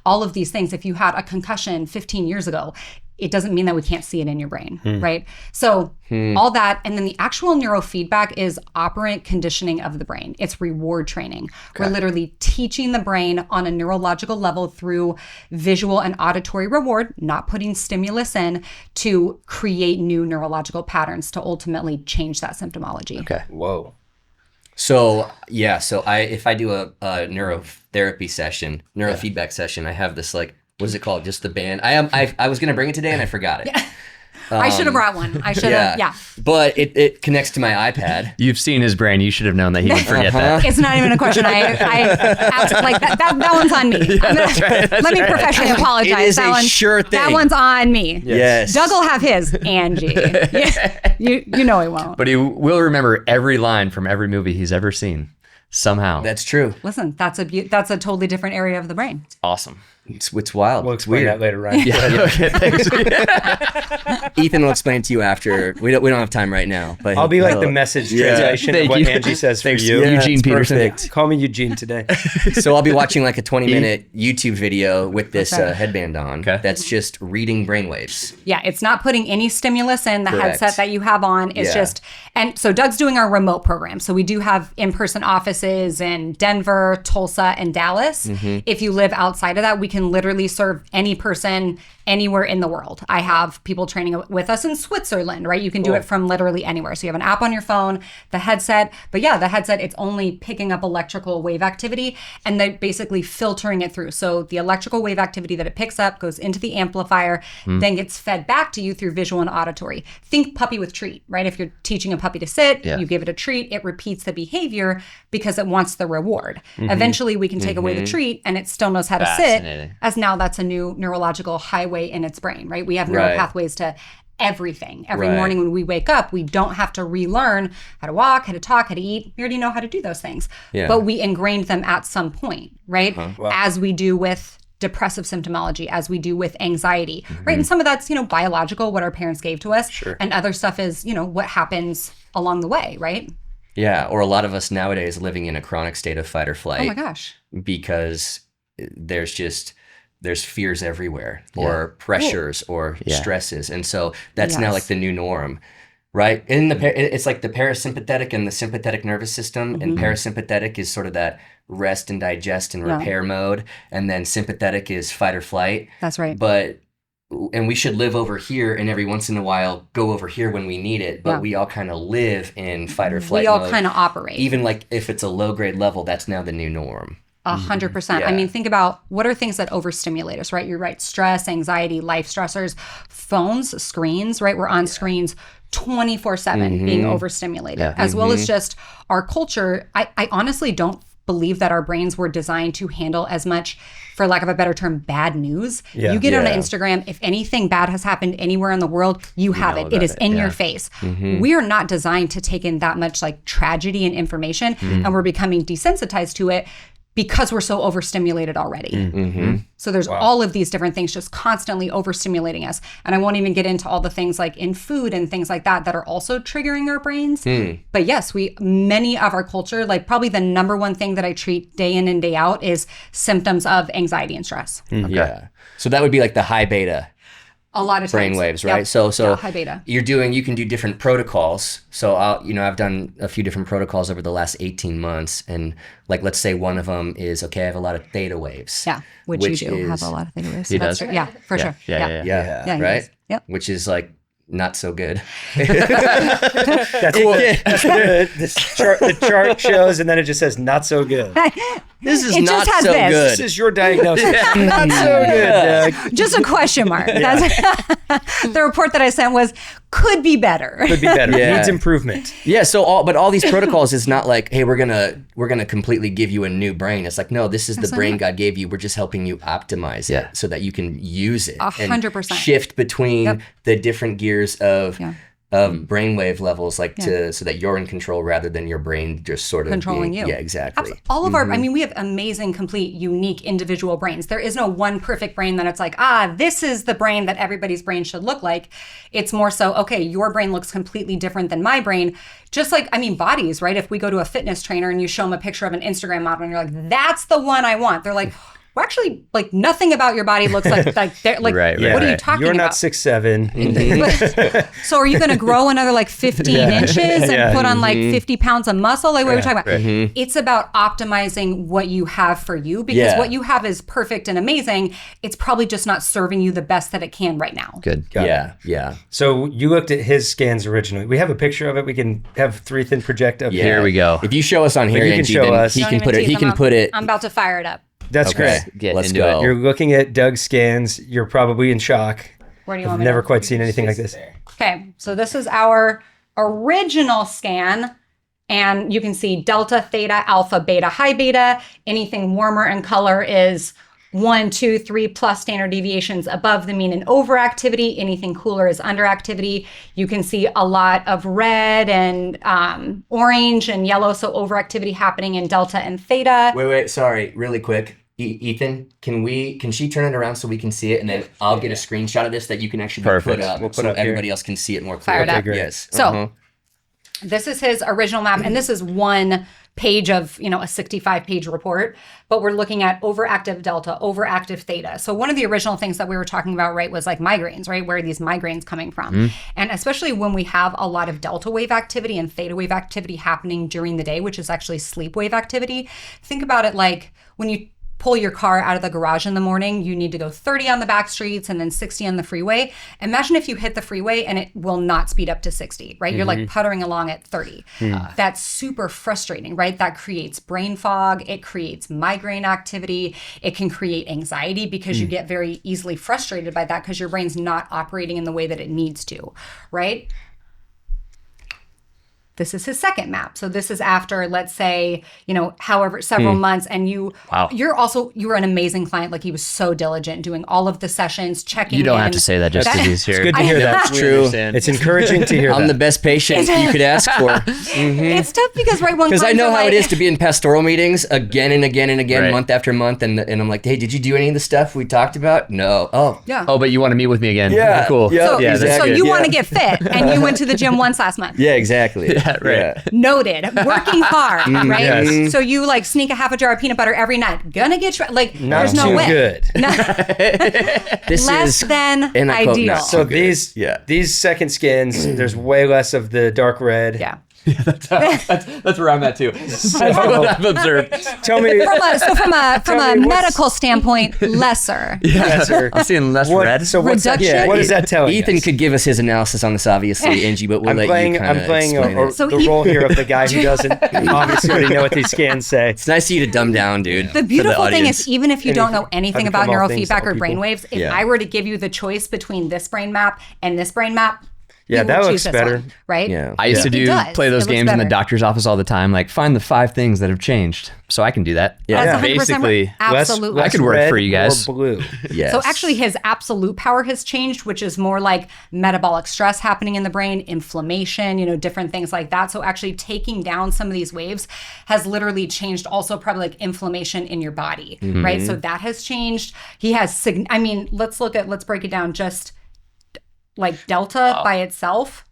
all of these things. If you had a concussion 15 years ago, it doesn't mean that we can't see it in your brain, right? So all that, and then the actual neurofeedback is operant conditioning of the brain. It's reward training. We're literally teaching the brain on a neurological level through visual and auditory reward, not putting stimulus in, to create new neurological patterns to ultimately change that symptomology. Okay. Whoa. So if I do a neurotherapy session, neurofeedback session, I have this like, what is it called? Just the band. I was gonna bring it today and I forgot it. Yeah. I should have brought one. I should have, But it connects to my iPad. You've seen his brain. You should have known that he would forget that. It's not even a question. I like that one's on me. Let me professionally apologize. It is a sure thing. That one's on me. Yes. Doug will have his, Angie. You know he won't. But he will remember every line from every movie he's ever seen. Somehow. That's true. Listen, that's a totally different area of the brain. It's awesome. It's wild. We'll explain that later, Ryan. Okay, thanks. Ethan will explain it to you after. We don't have time right now. But I'll be like the message translation of what Angie says for you. Yeah, Eugene Peterson. Perfect. Call me Eugene today. So I'll be watching like a 20-minute YouTube video with this headband on. That's just reading brainwaves. Yeah, it's not putting any stimulus in. The Correct. headset that you have on is just, and so Doug's doing our remote program. So we do have in-person offices in Denver, Tulsa, and Dallas. If you live outside of that, we can literally serve any person anywhere in the world. I have people training with us in Switzerland, right? You can do it from literally anywhere. So you have an app on your phone, the headset, but the headset, it's only picking up electrical wave activity and then basically filtering it through. So the electrical wave activity that it picks up goes into the amplifier, then gets fed back to you through visual and auditory. Think puppy with treat, right? If you're teaching a puppy to sit, you give it a treat, it repeats the behavior because it wants the reward. Eventually we can take away the treat and it still knows how to sit, as now that's a new neurological highway in its brain, right? We have neural pathways to everything. Every morning when we wake up, we don't have to relearn how to walk, how to talk, how to eat. We already know how to do those things. But we ingrained them at some point, right? As we do with depressive symptomology, as we do with anxiety, right? And some of that's, biological, what our parents gave to us. And other stuff is, what happens along the way, right? Yeah, or a lot of us nowadays living in a chronic state of fight or flight. Oh my gosh. Because there's just there's fears everywhere or pressures or stresses. And so that's now like the new norm, right? It's like the parasympathetic and the sympathetic nervous system, and parasympathetic is sort of that rest and digest and repair mode, and then sympathetic is fight or flight. That's right. And we should live over here, and every once in a while go over here when we need it. But we all kind of live in fight or flight mode. We all kind of operate. Even like if it's a low grade level, that's now the new norm. 100%. I mean, think about what are things that overstimulate us, right? You're right. Stress, anxiety, life stressors, phones, screens, right? We're on screens 24/7 being overstimulated, as well as just our culture. I honestly don't believe that our brains were designed to handle as much, for lack of a better term, bad news. You get on Instagram, if anything bad has happened anywhere in the world, you have it. It is in your face. We are not designed to take in that much like tragedy and information, and we're becoming desensitized to it because we're so overstimulated already. So there's all of these different things just constantly overstimulating us. And I won't even get into all the things like in food and things like that that are also triggering our brains. But yes, many of our culture, like probably the number one thing that I treat day in and day out is symptoms of anxiety and stress. Yeah. So that would be like the high beta. A lot of brain times. waves, right? Yep. So high beta. You can do different protocols. So I've done a few different protocols over the last 18 months, and like let's say one of them is I have a lot of theta waves. Yeah, which you do have a lot of theta waves. He does. True. Yeah, for sure. Yeah, right. Yep. Which is like not so good. That's cool. The chart shows, and then it just says not so good. This is not so good. This is your diagnosis. Not so good, Doug. Just a question mark. The report that I sent was could be better. Could be better. Needs improvement. Yeah. So all these protocols is not like, hey, we're gonna completely give you a new brain. It's like, no, this is the brain God gave you. We're just helping you optimize it so that you can use it 100%. Shift between the different gears of brainwave levels, like so that you're in control rather than your brain just sort of controlling you. Yeah, exactly. All of our, I mean, we have amazing, complete, unique, individual brains. There is no one perfect brain that it's like, this is the brain that everybody's brain should look like. It's more so, okay, your brain looks completely different than my brain. Just like, I mean, bodies, right? If we go to a fitness trainer and you show them a picture of an Instagram model and you're like, that's the one I want. They're like, well, actually, like nothing about your body looks like they're like. Right, what are you talking about? You're not 6'7". So are you going to grow another like 15 inches and put on like 50 pounds of muscle? Like what are we talking about? It's about optimizing what you have for you, because what you have is perfect and amazing. It's probably just not serving you the best that it can right now. Good. Yeah. So you looked at his scans originally. We have a picture of it. We can have 3 project up Here we go. If you show us on here, you can Angie, show then us. he can put it. He can put it. I'm about to fire it up. That's great. Let's into go. You're looking at Doug's scans. You're probably in shock. Where do you I've want me never to? quite seen anything like this. Okay, so this is our original scan, and you can see delta, theta, alpha, beta, high beta. Anything warmer in color is 1, 2, 3 plus standard deviations above the mean in overactivity. Anything cooler is underactivity. You can see a lot of red and orange and yellow, so overactivity happening in delta and theta. Wait, sorry, really quick. Ethan, can she turn it around so we can see it, and then I'll get a screenshot of this that you can actually put up, We'll put so up here. everybody else can see it more Fire clearly. it up. Great. Yes. So this is his original map, and this is one page of, a 65-page report, but we're looking at overactive delta, overactive theta. So one of the original things that we were talking about, right, was like migraines, right? Where are these migraines coming from? And especially when we have a lot of delta wave activity and theta wave activity happening during the day, which is actually sleep wave activity. Think about it like when you pull your car out of the garage in the morning, you need to go 30 on the back streets and then 60 on the freeway. Imagine if you hit the freeway and it will not speed up to 60, right? You're like puttering along at 30. That's super frustrating, right? That creates brain fog. It creates migraine activity. It can create anxiety because you get very easily frustrated by that because your brain's not operating in the way that it needs to, right? This is his second map. So this is after, let's say, however, several months. And you're an amazing client. Like he was so diligent doing all of the sessions, checking in. You don't have to say that just because he's here. It's good to hear that. That's true. It's encouraging to hear that. I'm the best patient you could ask for. It's tough because because I know how it is to be in pastoral meetings again and again and again, month after month. And I'm like, hey, did you do any of the stuff we talked about? No. Oh. Yeah. Oh, but you want to meet with me again? Yeah. Cool. Yeah, So exactly. you want to get fit and you went to the gym once last month. Yeah, exactly. Yeah, right. Noted. Working hard, right? Yes. So you like sneak a half a jar of peanut butter every night. Gonna get like Not there's no too way. good. This Less is than and I quote, ideal. not So too good. these second skins, there's way less of the dark red. Yeah. That's where I'm at too. That's what I've observed. Tell me. From a Tell me what's- medical standpoint, lesser. Yes, sir. I'm seeing less What, red. so what's that, Reduction? what does that tell you? Ethan could give us his analysis on this, obviously, Angie, but we'll I'm let playing you kind of explain it. So the role here of the guy who doesn't obviously already know what these scans say. It's nice of you to dumb down, dude. The beautiful thing audience. is, even if you don't know anything about become all things to neurofeedback all or people. brainwaves, if Yeah. I were to give you the choice between this brain map and this brain map, Yeah, you that would looks choose this better. one, right? Yeah. I used to It does. play those It looks games in the better. doctor's office all the time. Like, find the 5 things that have changed. So I can do that. Yeah. That's 100% Basically, absolutely. I could work red for you guys. Or blue. Yes. So actually his absolute power has changed, which is more like metabolic stress happening in the brain, inflammation, different things like that. So actually taking down some of these waves has literally changed also probably like inflammation in your body, right? So that has changed. He has, let's break it down just like Delta by itself.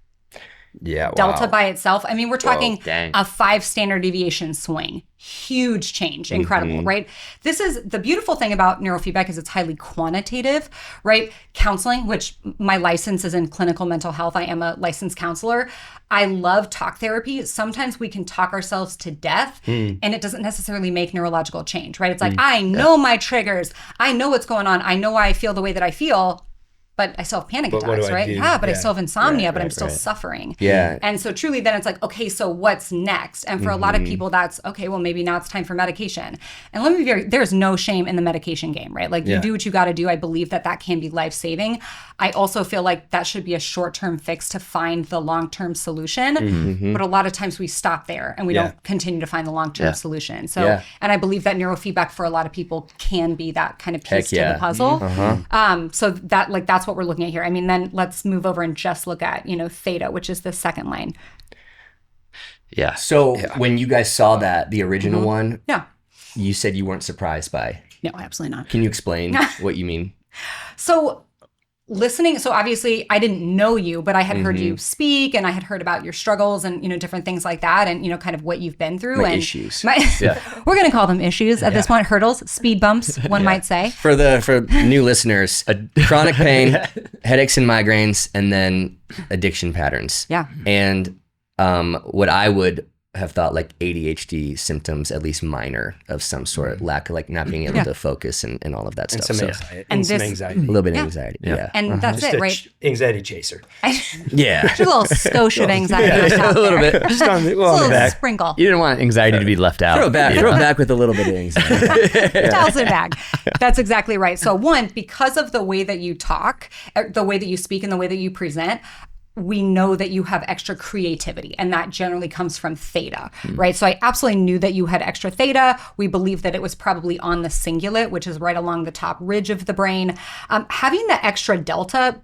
Yeah, wow. Delta by itself. I mean, we're talking dang. a 5 standard deviation swing. Huge change. Incredible, right? This is the beautiful thing about neurofeedback is it's highly quantitative, right? Counseling, which my license is in clinical mental health. I am a licensed counselor. I love talk therapy. Sometimes we can talk ourselves to death and it doesn't necessarily make neurological change, right? It's like, I know my triggers. I know what's going on. I know why I feel the way that I feel. But I still have panic But what attacks, do I right? do? Yeah, but I Yeah. still have insomnia, Right, but I'm right, still right. suffering. Yeah. And so truly then it's like, okay, so what's next? And for a lot of people that's, okay, well maybe now it's time for medication. And let me be very, there's no shame in the medication game, right? Like you Yeah. do what you got to do. I believe that can be life-saving. I also feel like that should be a short-term fix to find the long-term solution. But a lot of times we stop there and we Yeah. don't continue to find the long-term solution. So, Yeah. and I believe that neurofeedback for a lot of people can be that kind of piece Heck yeah. to the puzzle. So that's what we're looking at here. I mean, then let's move over and just look at, theta, which is the second line. Yeah. So when you guys saw that, the original one, Yeah. you said you weren't surprised by. No, absolutely not. Can you explain what you mean? So listening, so obviously I didn't know you, but I had heard you speak and I had heard about your struggles and, different things like that and, kind of what you've been through. My and issues. We're going to call them issues at this point, hurdles, speed bumps, one might say. For new listeners, chronic pain, headaches and migraines, and then addiction patterns. Yeah. And what I would have thought like ADHD symptoms, at least minor of some sort, lack of like not being able to focus and all of that And stuff. some So anxiety. And some this- anxiety. a little bit of anxiety. Yeah. And that's Just it, a right? Anxiety chaser. Yeah. Just a little skosh of anxiety. a little bit. Just on the, A well, on the little back. sprinkle. You didn't want anxiety to be left out. Throw it back with a little bit of anxiety. Tells it back. That's exactly right. So one, because of the way that you talk, the way that you speak and the way that you present, we know that you have extra creativity and that generally comes from theta, right? So I absolutely knew that you had extra theta. We believe that it was probably on the cingulate, which is right along the top ridge of the brain. Having the extra delta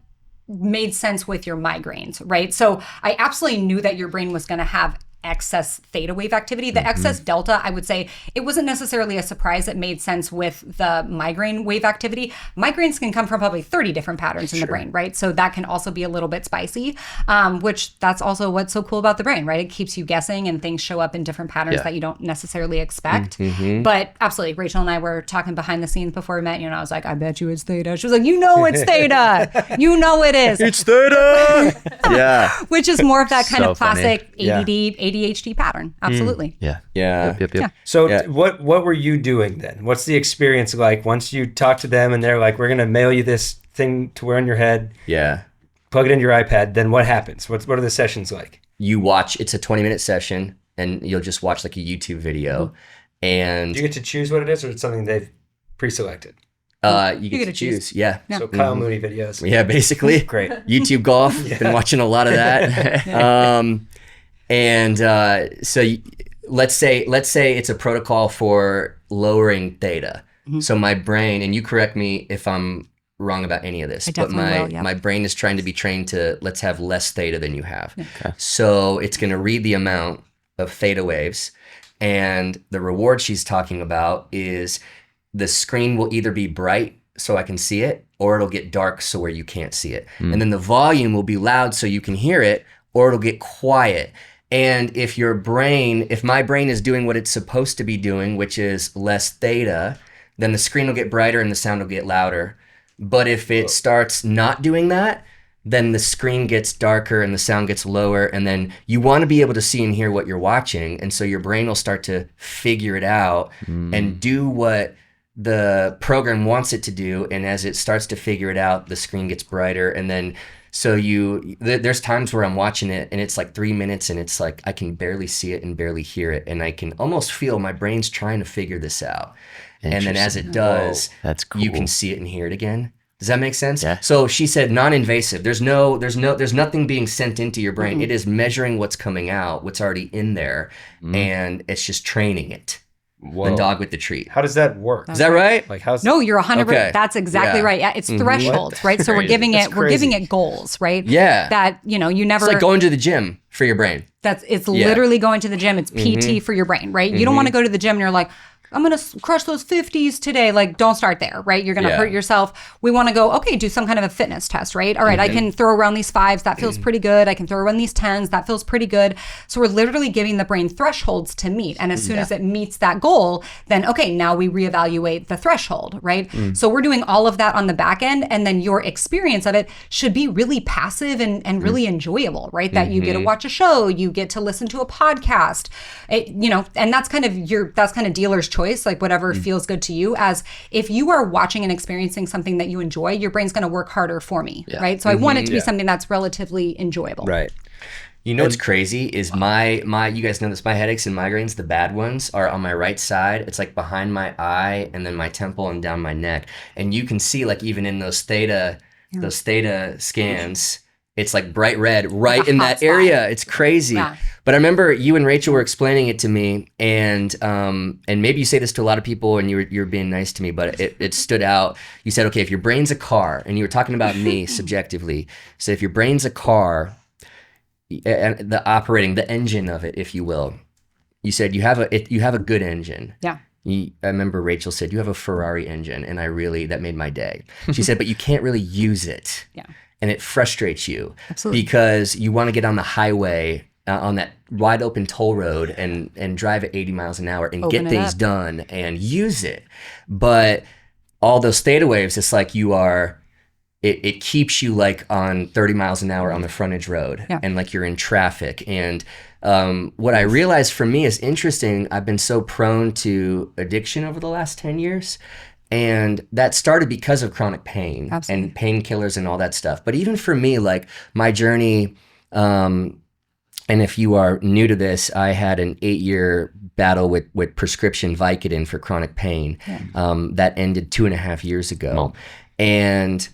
made sense with your migraines, right? So I absolutely knew that your brain was going to have excess theta wave activity. The excess delta, I would say, it wasn't necessarily a surprise. It made sense with the migraine wave activity. Migraines can come from probably 30 different patterns in the brain, right? So that can also be a little bit spicy, which that's also what's so cool about the brain, right? It keeps you guessing and things show up in different patterns that you don't necessarily expect. But absolutely, Rachel and I were talking behind the scenes before we met, I was like, I bet you it's theta. She was like, it's theta. You know it is. It's theta. Yeah. Which is more of that kind So of classic funny. ADHD pattern. Absolutely. Yeah. Yeah. Yep. So Yeah. what were you doing then? What's the experience like once you talk to them and they're like, we're going to mail you this thing to wear on your head, Yeah. plug it into your iPad, then what happens? What are the sessions like? You watch, it's a 20-minute session and you'll just watch like a YouTube video and Do you get to choose what it is or it's something they've pre-selected? you get to choose. Yeah. Yeah. So Kyle Mooney videos. Yeah, basically. Great. YouTube golf. Been watching a lot of that. Let's say it's a protocol for lowering theta. So my brain, and you correct me if I'm wrong about any of this, I but definitely will, yeah. my brain is trying to be trained to let's have less theta than you have. Okay. So it's going to read the amount of theta waves, and the reward she's talking about is the screen will either be bright so I can see it, or it'll get dark so where you can't see it. And then the volume will be loud so you can hear it, or it'll get quiet. And if my brain is doing what it's supposed to be doing, which is less theta, then the screen will get brighter and the sound will get louder. But if it starts not doing that, then the screen gets darker and the sound gets lower, and then you want to be able to see and hear what you're watching, and so your brain will start to figure it out and do what the program wants it to do, and as it starts to figure it out, the screen gets brighter, and then so there's times where I'm watching it and it's like 3 minutes and it's like I can barely see it and barely hear it, and I can almost feel my brain's trying to figure this out, and then as it does, that's cool. You can see it and hear it again. Does that make sense? Yeah. So she said non-invasive. There's nothing being sent into your brain. It is measuring what's coming out, what's already in there, and it's just training it. Whoa. The dog with the treat. How does that work? Is that right? Like how's No, you're 100%. Okay. That's exactly right. Yeah, it's thresholds, right? So we're giving it goals, right? Yeah. That, you never. It's like going to the gym for your brain. It's literally going to the gym. It's PT for your brain, right? You don't want to go to the gym and you're like, I'm going to crush those 50s today. Like, don't start there, right? You're going to hurt yourself. We want to go, okay, do some kind of a fitness test, right? All right, I can throw around these 5s. That feels pretty good. I can throw around these 10s. That feels pretty good. So we're literally giving the brain thresholds to meet. And as soon as it meets that goal, then, okay, now we reevaluate the threshold, right? So we're doing all of that on the back end. And then your experience of it should be really passive and really enjoyable, right? That you get to watch a show, you get to listen to a podcast, and that's kind of dealer's choice, like whatever feels good to you. As if you are watching and experiencing something that you enjoy, your brain's going to work harder for me, right? So I want it to be something that's relatively enjoyable. Right. You know what's crazy is my you guys know this, my headaches and migraines, the bad ones are on my right side. It's like behind my eye and then my temple and down my neck. And you can see like even in those theta scans, it's like bright red right in that area. It's crazy. Yeah. But I remember you and Rachel were explaining it to me, and maybe you say this to a lot of people, and you're being nice to me, but it stood out. You said, okay, if your brain's a car, and you were talking about me subjectively. So if your brain's a car, and the engine of it, if you will, you said you have a good engine. Yeah. I remember Rachel said you have a Ferrari engine, and that made my day. She said, but you can't really use it. Yeah. And it frustrates you. Absolutely. Because you want to get on the highway on that wide open toll road and drive at 80 miles an hour and get things done and use it. But all those theta waves, it's like it keeps you like on 30 miles an hour on the frontage road and like you're in traffic. And what I realized for me is interesting. I've been so prone to addiction over the last 10 years. And that started because of chronic pain and painkillers and all that stuff. But even for me, like my journey, and if you are new to this, I had an 8-year battle with prescription Vicodin for chronic pain that ended 2.5 years ago. And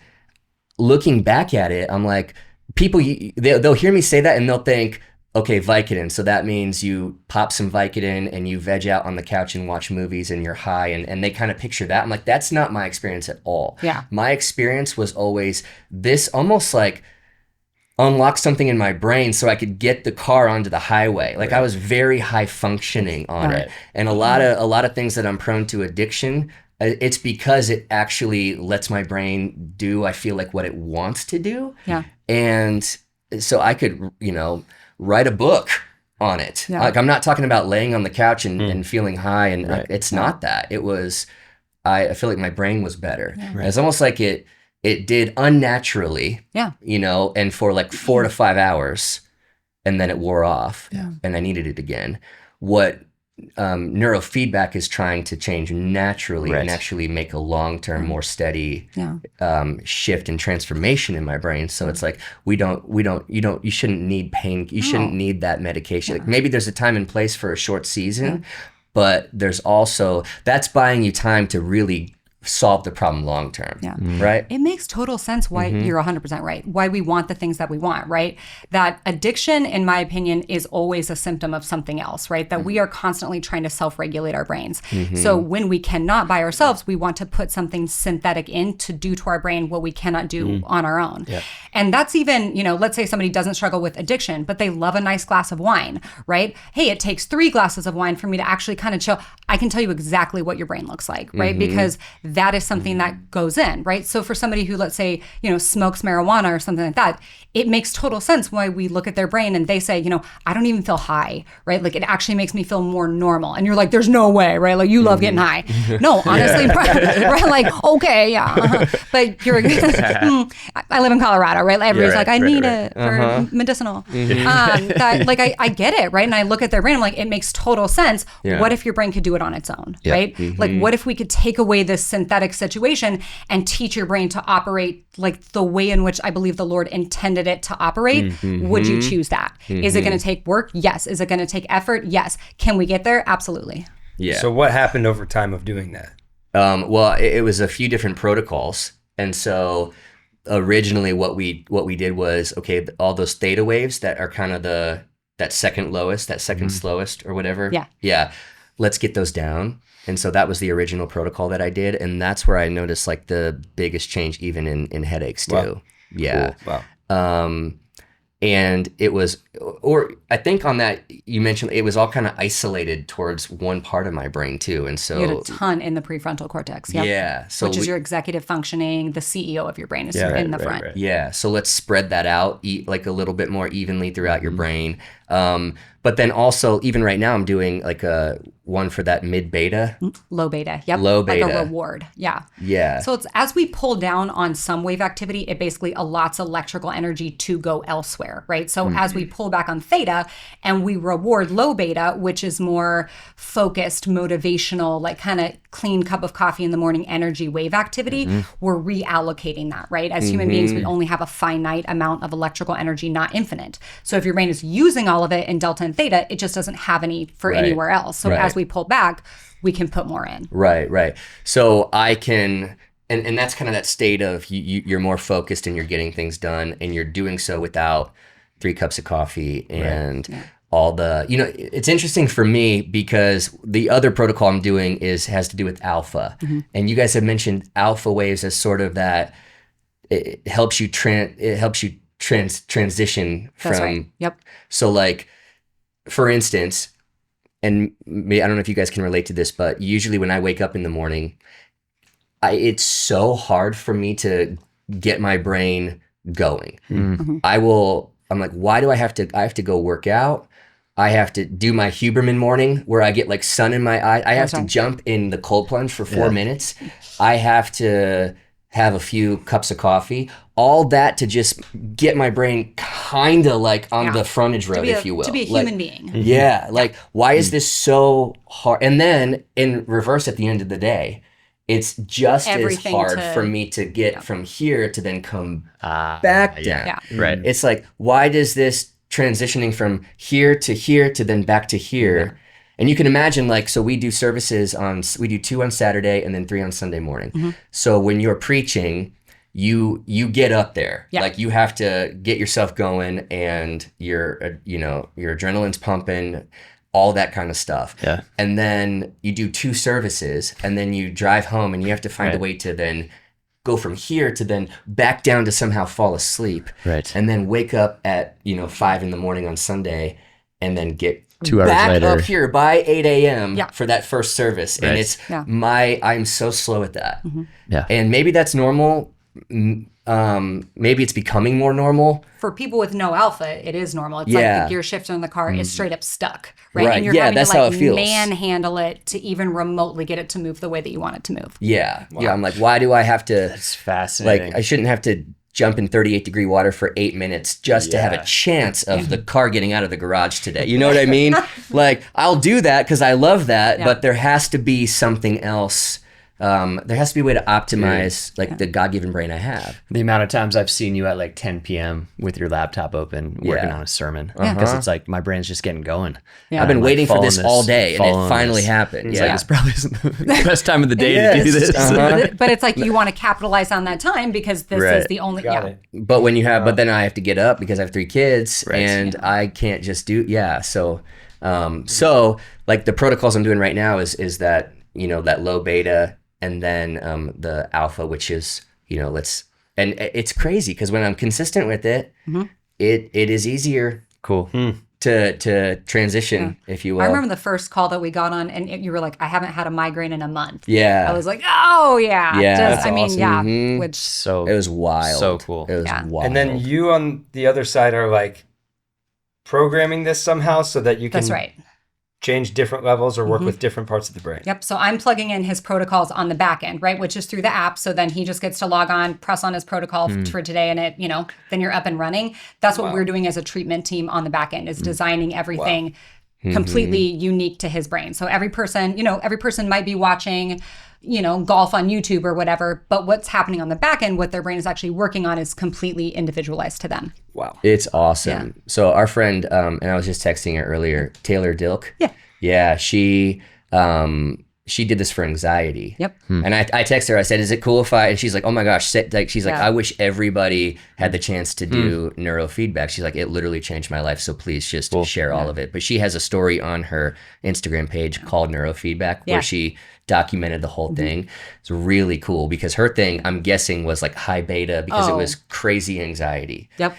looking back at it, I'm like, people, they'll hear me say that and they'll think, okay, Vicodin. So that means you pop some Vicodin and you veg out on the couch and watch movies and you're high. And they kind of picture that. I'm like, that's not my experience at all. Yeah. My experience was always this almost like unlock something in my brain so I could get the car onto the highway. Like I was very high functioning on it. And a lot of things that I'm prone to addiction, it's because it actually lets my brain do, I feel like, what it wants to do. Yeah. And so I could, write a book on it. Yeah. Like I'm not talking about laying on the couch and feeling high, and it's not that. It was, I feel like my brain was better. Yeah. It's almost like it did unnaturally, and for like 4 to 5 hours, and then it wore off, and I needed it again. What neurofeedback is trying to change naturally and actually make a long-term, more steady shift and transformation in my brain. So it's like you shouldn't need pain. You shouldn't need that medication. Like maybe there's a time and place for a short season, but there's also, that's buying you time to really solve the problem long term. Yeah. Right? It makes total sense why you're 100% right. Why we want the things that we want, right? That addiction, in my opinion, is always a symptom of something else, right? That we are constantly trying to self-regulate our brains. So when we cannot by ourselves, we want to put something synthetic in to do to our brain what we cannot do on our own. Yeah. And that's even, let's say somebody doesn't struggle with addiction, but they love a nice glass of wine, right? Hey, it takes 3 glasses of wine for me to actually kind of chill. I can tell you exactly what your brain looks like, right? Because that is something that goes in, right? So for somebody who, let's say, smokes marijuana or something like that, it makes total sense why we look at their brain and they say, I don't even feel high, right? Like, it actually makes me feel more normal. And you're like, there's no way, right? Like, you love getting high. No, honestly, right? Like, okay, yeah. But you're, I live in Colorado, right? Like, everybody's like, I need it for medicinal. I get it, right? And I look at their brain, I'm like, it makes total sense. What if your brain could do it on its own, right? Like, what if we could take away this synthetic situation and teach your brain to operate like the way in which I believe the Lord intended it to operate? Would you choose that? Is it going to take work? Yes. Is it going to take effort? Yes. Can we get there? Absolutely. Yeah. So what happened over time of doing that? Well, it was a few different protocols. And so originally what we did was, okay, all those theta waves that are kind of that second lowest, that second slowest or whatever. Yeah. Let's get those down. And so that was the original protocol that I did. And that's where I noticed like the biggest change even in headaches too. Wow. Yeah. Cool. Wow. And it was, or I think on that, you mentioned it was all kind of isolated towards one part of my brain too. And so you had a ton in the prefrontal cortex. Yep. Yeah. So which is your executive functioning, the CEO of your brain is in the front. Right. Yeah. So let's spread that out, like a little bit more evenly throughout your brain. But then also, even right now, I'm doing like a one for that mid beta. Low beta. Yep. Low beta. Like a reward. Yeah. Yeah. So it's as we pull down on some wave activity, it basically allots electrical energy to go elsewhere, right? So as we pull back on theta and we reward low beta, which is more focused, motivational, like kind of clean cup of coffee in the morning energy wave activity, we're reallocating that, right? As human beings, we only have a finite amount of electrical energy, not infinite. So if your brain is using all of it in delta and theta, it just doesn't have any for anywhere else. So as we pull back, we can put more in. Right. So I can, and that's kind of that state of you're more focused and you're getting things done and you're doing so without 3 cups of coffee and all the, it's interesting for me because the other protocol I'm doing has to do with alpha. And you guys have mentioned alpha waves as sort of that, it helps you transition from. That's right. Yep. So like, for instance, and I don't know if you guys can relate to this, but usually when I wake up in the morning, it's so hard for me to get my brain going. I'm like, why do I have to go work out? I have to do my Huberman morning where I get like sun in my eye. I have to jump in the cold plunge for 4 minutes. I have to have a few cups of coffee, all that to just get my brain kind of like on the frontage road, if you will. To be a human being. Yeah. Like, why is this so hard? And then in reverse at the end of the day, it's just everything as hard for me to get from here to then come back down. Yeah. Right. It's like, why does this transitioning from here to then back to here? And you can imagine, like, so we do services we do 2 on Saturday and then 3 on Sunday morning. So when you're preaching, you get up there, like you have to get yourself going and your adrenaline's pumping, all that kind of stuff. Yeah. And then you do 2 services and then you drive home and you have to find a way to then go from here to then back down to somehow fall asleep. Right. And then wake up at, 5 in the morning on Sunday and then get 2 hours back later up here by 8 a.m. for that first service. Right. And it's I'm so slow at that. Yeah. And maybe that's normal. Maybe it's becoming more normal. For people with no alpha, it is normal. It's like the gear shifter in the car is straight up stuck, right? And you're having that's to how it feels. manhandle it to even remotely get it to move the way that you want it to move. Yeah. Wow. Yeah. I'm like, why do I have to? That's fascinating. Like, I shouldn't have to jump in 38-degree water for 8 minutes just to have a chance of the car getting out of the garage today. You know what I mean? Like, I'll do that because I love that, but there has to be something else. There has to be a way to optimize the God-given brain I have. The amount of times I've seen you at like 10 p.m. with your laptop open working on a sermon because it's like my brain's just getting going. I've been waiting for this all day and it finally happened. It's like, this probably isn't the best time of the day to do this. But it's like you want to capitalize on that time because this is the only But when you have, but then I have to get up because I have 3 kids and I can't just do So like the protocols I'm doing right now is that that low beta. And then the alpha, which is, and it's crazy because when I'm consistent with it, it is easier to transition, if you will. I remember the first call that we got on, and you were like, I haven't had a migraine in a month. Yeah. I was like, oh, yeah. Yeah. That's awesome. Which it was wild. So cool. It was wild. And then you on the other side are like programming this somehow so that you can That's right. change different levels or work with different parts of the brain. Yep. So I'm plugging in his protocols on the back end, right? Which is through the app. So then he just gets to log on, press on his protocol for today, and it, then you're up and running. That's what we're doing as a treatment team on the back end, is designing everything completely unique to his brain. So every person might be watching, golf on YouTube or whatever, but what's happening on the back end, what their brain is actually working on, is completely individualized to them. Wow. It's awesome. Yeah. So our friend, and I was just texting her earlier, Taylor Dilk. Yeah. Yeah, she did this for anxiety. Yep. And I texted her, I said, is it cool if and she's like, oh my gosh, she's like, I wish everybody had the chance to do neurofeedback. She's like, it literally changed my life. So please just share all of it. But she has a story on her Instagram page called Neurofeedback where she documented the whole thing. It's really cool because her thing, I'm guessing, was like high beta because it was crazy anxiety. Yep.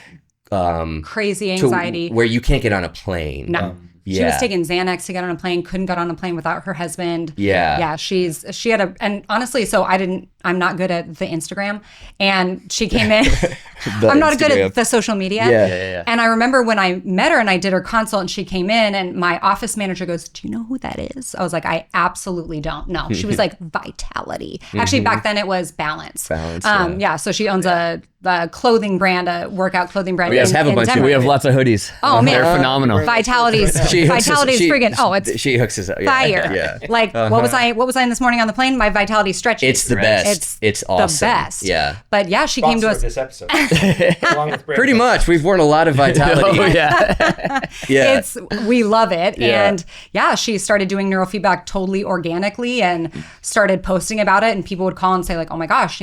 Crazy anxiety. Where you can't get on a plane. No. She was taking Xanax to get on a plane, couldn't get on a plane without her husband. Yeah. Yeah, she had and honestly, so I'm not good at the Instagram, and she came in. I'm not good at the social media. Yeah. And I remember when I met her and I did her consult and she came in and my office manager goes, do you know who that is? I was like, I absolutely don't know. She was like, Vitality. Actually, back then it was Balance. Yeah, so she owns a clothing brand, a workout clothing brand. We have a bunch Denver. we have lots of hoodies. Oh man, they're phenomenal. Vitality's friggin'. She hooks us up. Yeah. Fire. Yeah. Like what was I in this morning on the plane? My Vitality stretches. It's the best. It's awesome. The best. Yeah. But yeah, she came to us. This episode. Along with Pretty much. We've worn a lot of Vitality. Yeah. We love it. Yeah. And yeah, she started doing neurofeedback totally organically and started posting about it, and people would call and say like, oh my gosh,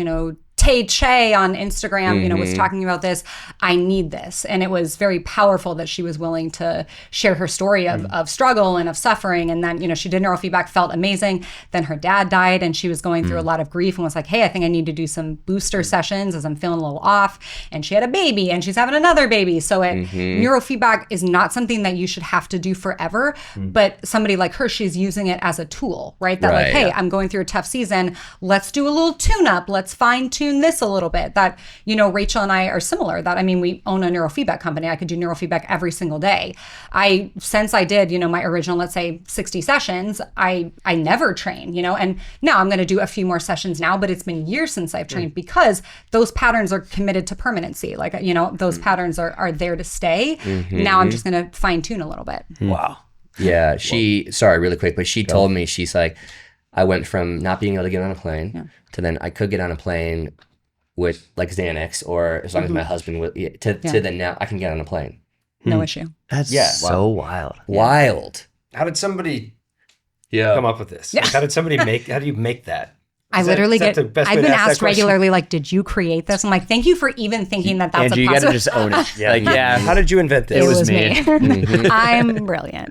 Tay Che on Instagram, was talking about this. I need this. And it was very powerful that she was willing to share her story of struggle and of suffering. And then, she did neurofeedback, felt amazing. Then her dad died and she was going through a lot of grief and was like, hey, I think I need to do some booster sessions as I'm feeling a little off. And she had a baby and she's having another baby. So neurofeedback is not something that you should have to do forever. But somebody like her, she's using it as a tool, right? That hey, I'm going through a tough season. Let's do a little tune-up. Let's fine-tune this a little bit. That, Rachel and I are similar. That, we own a neurofeedback company. I could do neurofeedback every single day. Since I did, my original, let's say 60 sessions, I never train, and now I'm going to do a few more sessions now, but it's been years since I've trained because those patterns are committed to permanency. Like, those patterns are there to stay. Now I'm just going to fine tune a little bit. Wow. Yeah. Sorry, really quick, but she told me, she's like, I went from not being able to get on a plane to then I could get on a plane with like Xanax or as long as my husband would, to then now I can get on a plane. No issue. That's so wild. Wild. How did somebody come up with this? Like, how do you make that? I've been asked regularly, like, did you create this? I'm like, thank you for even thinking that that's Angie, a possibility. you gotta just own it. How did you invent this? It was me. I'm brilliant.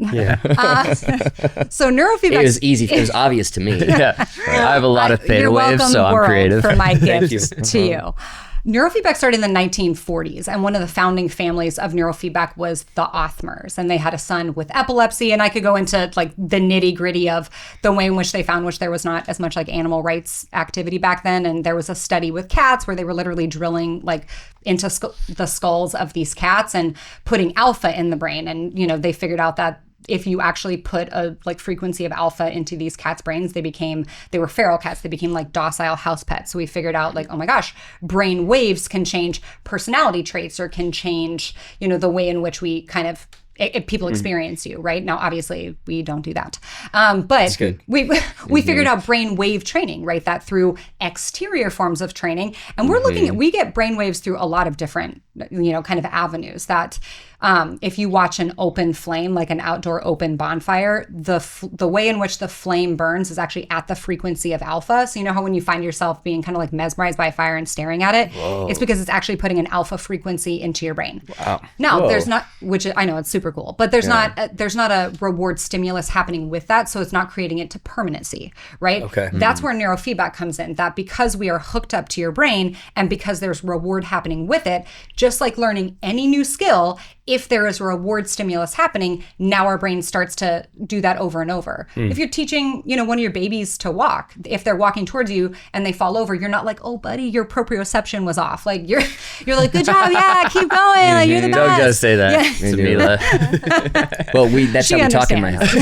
So neurofeedback. It was easy. It was obvious to me. I have a lot of theta waves, so I'm creative. For my gift to you. Neurofeedback started in the 1940s, and one of the founding families of neurofeedback was the Othmers, and they had a son with epilepsy, and I could go into like the nitty-gritty of the way in which they found, which there was not as much like animal rights activity back then, and there was a study with cats where they were literally drilling like into the skulls of these cats and putting alpha in the brain, and they figured out that if you actually put a like frequency of alpha into these cats' brains, they were feral cats. They became like docile house pets. So we figured out like, oh my gosh, brain waves can change personality traits or can change, the way in which we kind of people experience you, right? Now, obviously, we don't do that. But we figured out brain wave training, right? That through exterior forms of training. And we're looking at, we get brain waves through a lot of different, kind of avenues that if you watch an open flame, like an outdoor open bonfire, the way in which the flame burns is actually at the frequency of alpha. So you know how when you find yourself being kind of like mesmerized by a fire and staring at it, it's because it's actually putting an alpha frequency into your brain. Wow. Now, there's not, which I know it's super cool, but there's not a reward stimulus happening with that. So it's not creating it to permanency, right? Okay. That's where neurofeedback comes in, that because we are hooked up to your brain and because there's reward happening with it, just like learning any new skill, if there is a reward stimulus happening, now our brain starts to do that over and over. If you're teaching, one of your babies to walk, if they're walking towards you and they fall over, you're not like, oh, buddy, your proprioception was off. Like you're like, good job, yeah, keep going, like, you're the best. Doug does say that to Mila. Well, that's how we talk in my house.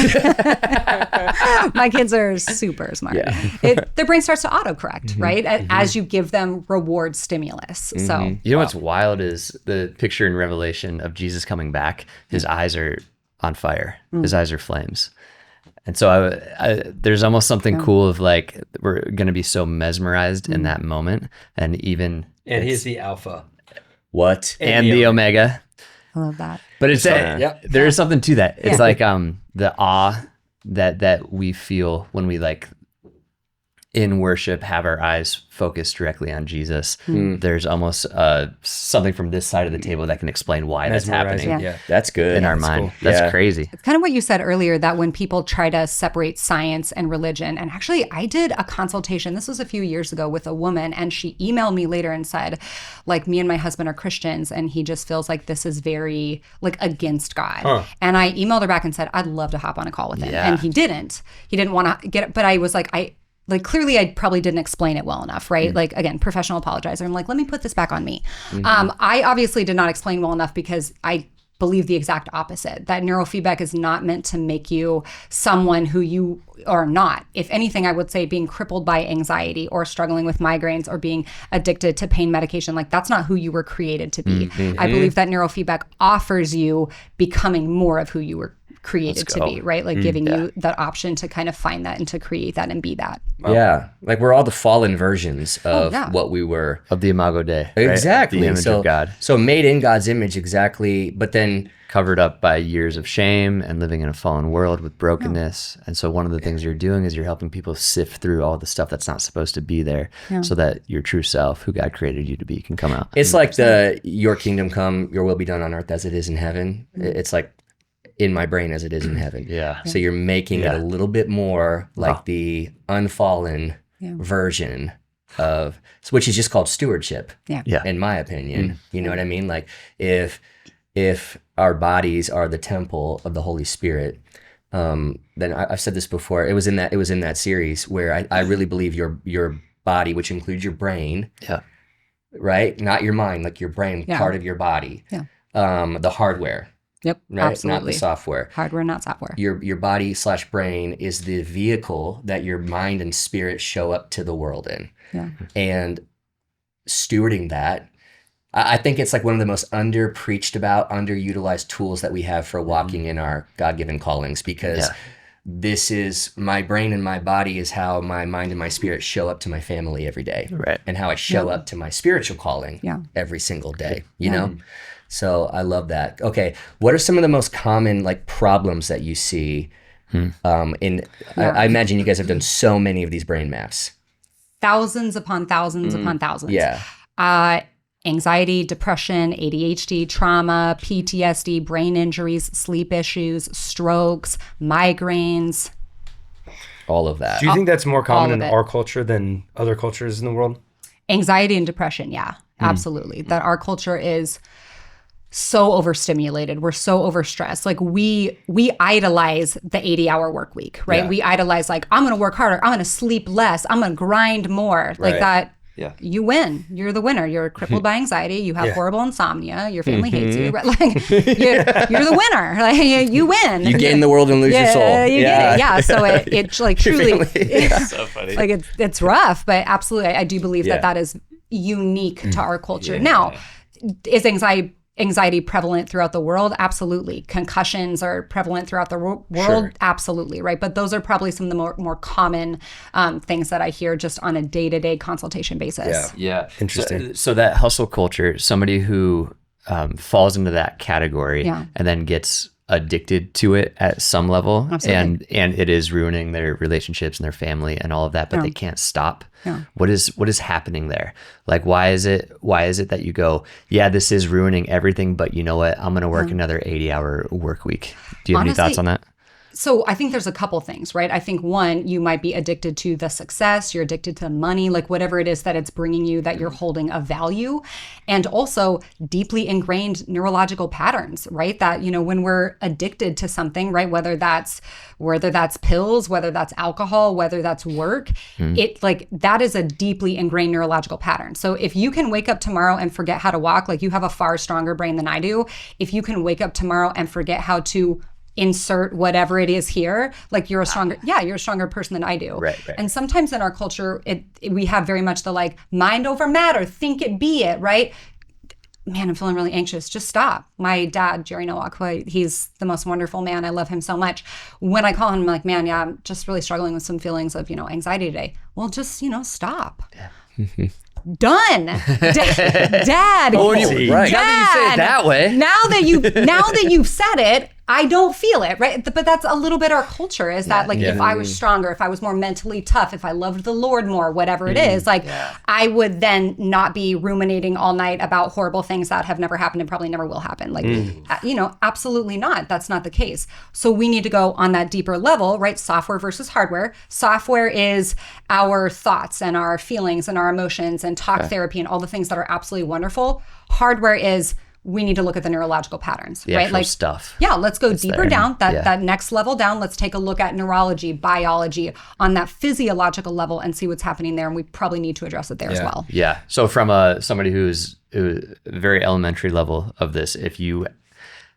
My kids are super smart. Yeah. Their brain starts to autocorrect, right? As you give them reward stimulus. So you know what's wild is the picture in Revelation of Jesus coming back. His eyes are on fire. His eyes are flames. And so there's almost something cool of like, we're going to be so mesmerized in that moment. And he's the alpha. What? And the omega. I love that. But it's there is something to that. It's like the awe that we feel when we like in worship have our eyes focused directly on Jesus. There's almost something from this side of the table that can explain why that's happening. Yeah. That's good. In our mind. Cool. That's crazy. It's kind of what you said earlier, that when people try to separate science and religion, and actually I did a consultation, this was a few years ago, with a woman, and she emailed me later and said, like, me and my husband are Christians and he just feels like this is very like against God. And I emailed her back and said, I'd love to hop on a call with him. And he didn't want to get it, but I was like, clearly I probably didn't explain it well enough, right? Like, again, professional apologizer. I'm like, let me put this back on me. I obviously did not explain well enough because I believe the exact opposite, that neurofeedback is not meant to make you someone who you are not. If anything, I would say being crippled by anxiety or struggling with migraines or being addicted to pain medication, like that's not who you were created to be. I believe that neurofeedback offers you becoming more of who you were created to be, right? Like giving you that option to kind of find that and to create that and be that. Yeah. Like we're all the fallen versions of what we were. Of the Imago Dei. Right? Exactly. The image of God. So made in God's image, exactly. But then covered up by years of shame and living in a fallen world with brokenness. And so one of the things you're doing is you're helping people sift through all the stuff that's not supposed to be there so that your true self, who God created you to be, can come out. It's like your kingdom come, your will be done on earth as it is in heaven. It's like in my brain as it is in heaven. So you're making it a little bit more like the unfallen version of, which is just called stewardship, in my opinion. You know what I mean? Like if our bodies are the temple of the Holy Spirit, then I've said this before. It was in that series where I really believe your body, which includes your brain, right? Not your mind, like your brain, part of your body, the hardware. Yep, right? absolutely. Not the software. Hardware, not software. Your body / brain is the vehicle that your mind and spirit show up to the world in. And stewarding that, I think it's like one of the most under-preached about, underutilized tools that we have for walking in our God-given callings, because this is my brain and my body is how my mind and my spirit show up to my family every day. Right. And how I show up to my spiritual calling every single day, you know? So I love that. Okay, what are some of the most common like problems that you see I imagine you guys have done so many of these brain maps. Thousands upon thousands upon thousands. Anxiety, depression, ADHD, trauma, PTSD, brain injuries, sleep issues, strokes, migraines. All of that. Do you think that's more common in our culture than other cultures in the world? Anxiety and depression, absolutely. That our culture is so overstimulated. We're so overstressed. Like we idolize the 80-hour work week, right? We idolize like, I'm going to work harder. I'm going to sleep less. I'm going to grind more. Like that. You win. You're the winner. You're crippled by anxiety. You have horrible insomnia. Your family hates you. Right? Like you're the winner. Like you win. You gain the world and lose your soul. So it's like truly, it's so funny. Like it's rough, but absolutely, I do believe that is unique to our culture. Now, is anxiety prevalent throughout the world? Absolutely. Concussions are prevalent throughout the world? Absolutely, right? But those are probably some of the more common things that I hear just on a day-to-day consultation basis. Yeah. Interesting. So that hustle culture, somebody who falls into that category and then gets addicted to it at some level, and it is ruining their relationships and their family and all of that, but they can't stop. What is happening there? Like, why is it that you go, this is ruining everything, but you know what? I'm going to work another 80-hour work week. Do you have any thoughts on that? So I think there's a couple things, right? I think one, you might be addicted to the success, you're addicted to money, like whatever it is that it's bringing you that you're holding of value. And also deeply ingrained neurological patterns, right? That, when we're addicted to something, right? Whether that's pills, whether that's alcohol, whether that's work, that is a deeply ingrained neurological pattern. So if you can wake up tomorrow and forget how to walk, like you have a far stronger brain than I do. If you can wake up tomorrow and forget how to insert whatever it is here, like you're a stronger person than I do. Right. And sometimes in our culture, we have very much the mind over matter, think it, be it, right? Man, I'm feeling really anxious. Just stop. My dad, Jerry Noack, he's the most wonderful man. I love him so much. When I call him, I'm like, man, yeah, I'm just really struggling with some feelings of, anxiety today. Well, just, stop. Yeah. Done. Dad. Oh, right. Now that you say it that way. Now that you've said it, I don't feel it, right? But that's a little bit our culture is that if I was stronger, if I was more mentally tough, if I loved the Lord more, whatever it is, I would then not be ruminating all night about horrible things that have never happened and probably never will happen. Absolutely not. That's not the case. So we need to go on that deeper level, right? Software versus hardware. Software is our thoughts and our feelings and our emotions and talk therapy and all the things that are absolutely wonderful. Hardware is we need to look at the neurological patterns, right? Like stuff. Yeah, let's go deeper down, that next level down. Let's take a look at neurology, biology on that physiological level and see what's happening there. And we probably need to address it there as well. Yeah. So from somebody who's very elementary level of this, if you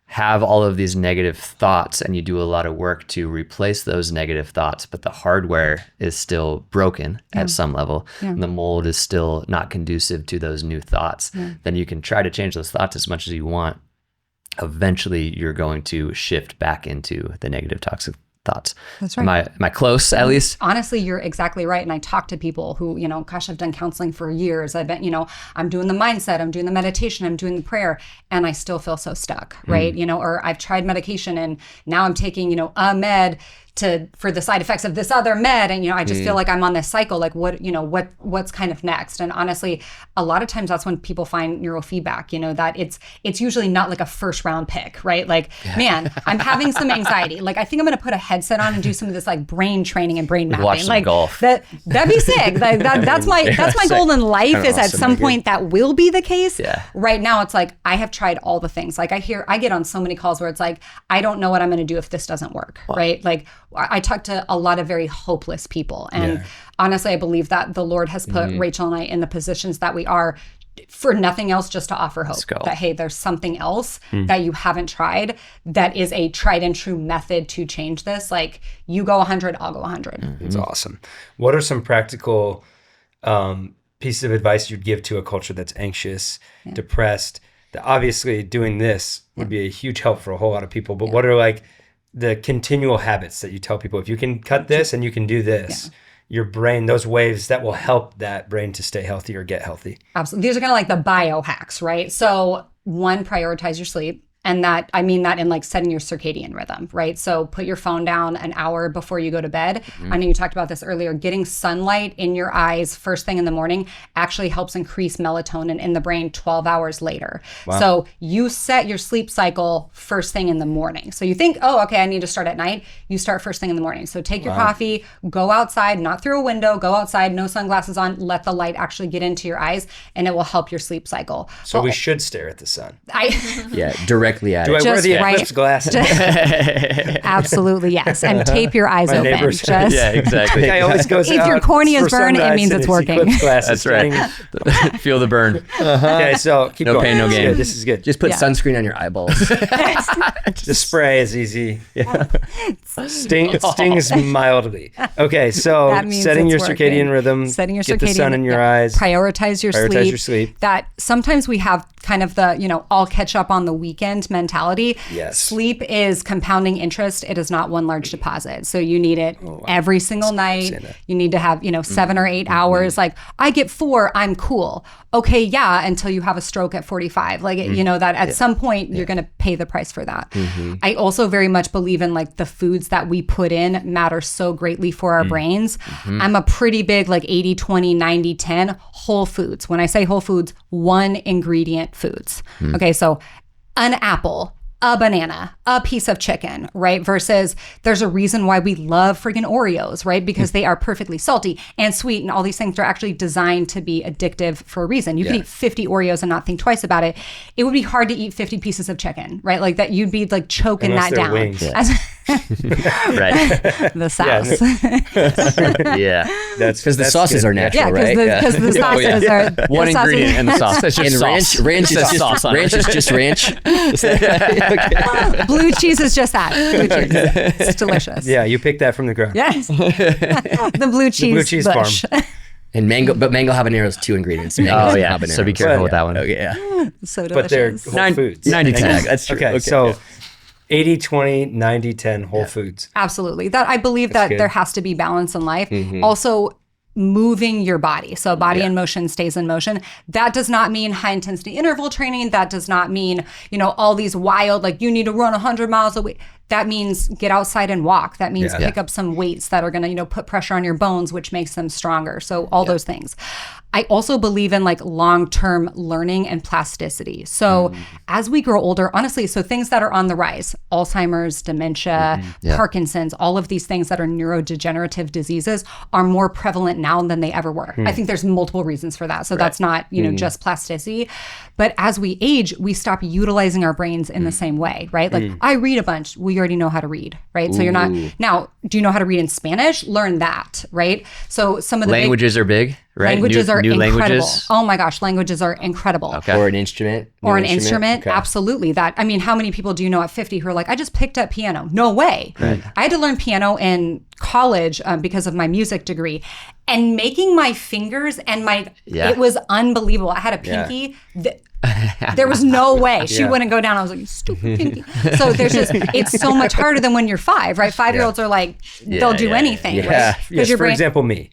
have all of these negative thoughts and you do a lot of work to replace those negative thoughts, but the hardware is still broken at some level, and the mold is still not conducive to those new thoughts, then you can try to change those thoughts as much as you want. Eventually, you're going to shift back into the negative toxic thoughts. That's right. Am I close at least? Honestly, you're exactly right. And I talk to people who, I've done counseling for years. I've been, I'm doing the mindset, I'm doing the meditation, I'm doing the prayer, and I still feel so stuck, right? Or I've tried medication and now I'm taking, a med for the side effects of this other med. And, I just feel like I'm on this cycle, like what's kind of next? And honestly, a lot of times that's when people find neurofeedback, that it's usually not like a first round pick, right? Man, I'm having some anxiety. I think I'm going to put a headset on and do some of this brain training and brain mapping. Watch some golf. That'd be sick. That's my goal in life is at some point that will be the case. Yeah. Right now it's I have tried all the things. I get on so many calls where it's I don't know what I'm going to do if this doesn't work, right? I talk to a lot of very hopeless people. And honestly, I believe that the Lord has put Rachel and I in the positions that we are for nothing else, just to offer hope that, hey, there's something else that you haven't tried that is a tried and true method to change this. You go 100, I'll go 100. It's awesome. What are some practical pieces of advice you'd give to a culture that's anxious, depressed? Obviously, doing this would be a huge help for a whole lot of people. But what are the continual habits that you tell people? If you can cut this and you can do this, your brain, those waves that will help that brain to stay healthy or get healthy. Absolutely. These are kind of the biohacks, right? So one, prioritize your sleep. And that, I mean that in setting your circadian rhythm, right? So put your phone down an hour before you go to bed. I know you talked about this earlier. Getting sunlight in your eyes first thing in the morning actually helps increase melatonin in the brain 12 hours later. Wow. So you set your sleep cycle first thing in the morning. So you think, oh, okay, I need to start at night. You start first thing in the morning. So take your coffee, go outside, not through a window, go outside, no sunglasses on, let the light actually get into your eyes, and it will help your sleep cycle. So we should stare at the sun. Directly at Do it. I wear the eclipse glasses? Absolutely, yes. And tape your eyes open. Yeah, exactly. I always goes if your corneas burn, it means it's working. That's right. Feel the burn. Okay, so keep going. No pain, no gain. This is good. Just put sunscreen on your eyeballs. The spray is easy. Stings mildly. Okay, so setting your circadian rhythm, get the sun in your eyes. Prioritize your sleep. That sometimes we have kind of the, I'll catch up on the weekend mentality. Yes. Sleep is compounding interest. It is not one large deposit. So you need it every single night. You need to have, 7 or 8 hours. I get 4, I'm cool. Okay, yeah, until you have a stroke at 45. That at some point you're going to pay the price for that. I also very much believe in the foods that we put in matter so greatly for our brains. I'm a pretty big 80, 20, 90, 10 whole foods. When I say whole foods, one ingredient foods. Okay, so an apple, a banana, a piece of chicken, right? Versus there's a reason why we love freaking Oreos, right? Because they are perfectly salty and sweet, and all these things are actually designed to be addictive for a reason. You could eat 50 Oreos and not think twice about it. It would be hard to eat 50 pieces of chicken, right? Like that, you'd be like choking Unless that they're down. wings. Right. The sauce. Yeah. That's because the sauces good. are natural, Yeah, right? because the sauces are One the sauces- ingredient in the sauce. That's just And sauce. ranch is Just just sauce on it. ranch is just ranch. Blue cheese is just that. Blue cheese. It's delicious. Yeah, you picked that from the ground. Yes. The blue cheese bush. farm. And mango habanero is 2 ingredients. Mango Oh and yeah. habanero. So be careful with that one. Okay, yeah. So But they're delicious. whole foods. 90-10. That's true. Okay, so 80-20, 90-10 whole foods. Absolutely. That I believe that good. there has to be balance in life. Mm-hmm. Also, moving your body. So body in motion stays in motion. That does not mean high intensity interval training. That does not mean, all these wild, like you need to run 100 miles away. That means get outside and walk. That means pick up some weights that are going to, put pressure on your bones, which makes them stronger. So all those things. I also believe in like long-term learning and plasticity. So as we grow older, honestly, so things that are on the rise, Alzheimer's, dementia, Parkinson's, all of these things that are neurodegenerative diseases are more prevalent now than they ever were. I think there's multiple reasons for that. So that's not, just plasticity. But as we age, we stop utilizing our brains in the same way, right? Like I read a bunch. We already know how to read, right? So you're not, now, do you know how to read in Spanish? Learn that, right? So some of the Languages are big, right? Languages are new incredible. languages. Oh my gosh, languages are incredible. Okay. Or an instrument. Or an instrument, Okay. absolutely. How many people do you know at 50 who are like, I just picked up piano? No way. I had to learn piano in college because of my music degree. And making my fingers and it was unbelievable. I had a pinky. There was no way she wouldn't go down. I was like, stupid pinky. So it's so much harder than when you're 5, right? 5-year-olds are like, they'll do anything. Yeah. Right? Yes, your for brain, example, me.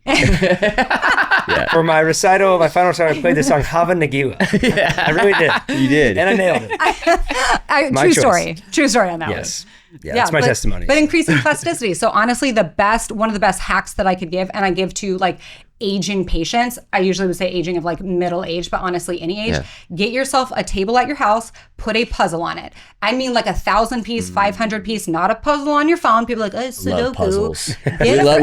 For my recital, my final recital, I played the song Hava Nagila. I really did. You did. And I nailed it. My choice. True story on that Yes. Yeah, that's my testimony. But increasing plasticity. So honestly, one of the best hacks that I could give, and I give to like aging patients, I usually would say aging of like middle age, but honestly any age, get yourself a table at your house, put a puzzle on it. I mean like 1,000-piece, 500-piece, not a puzzle on your phone. People are like, oh, Sudoku. Love puzzles.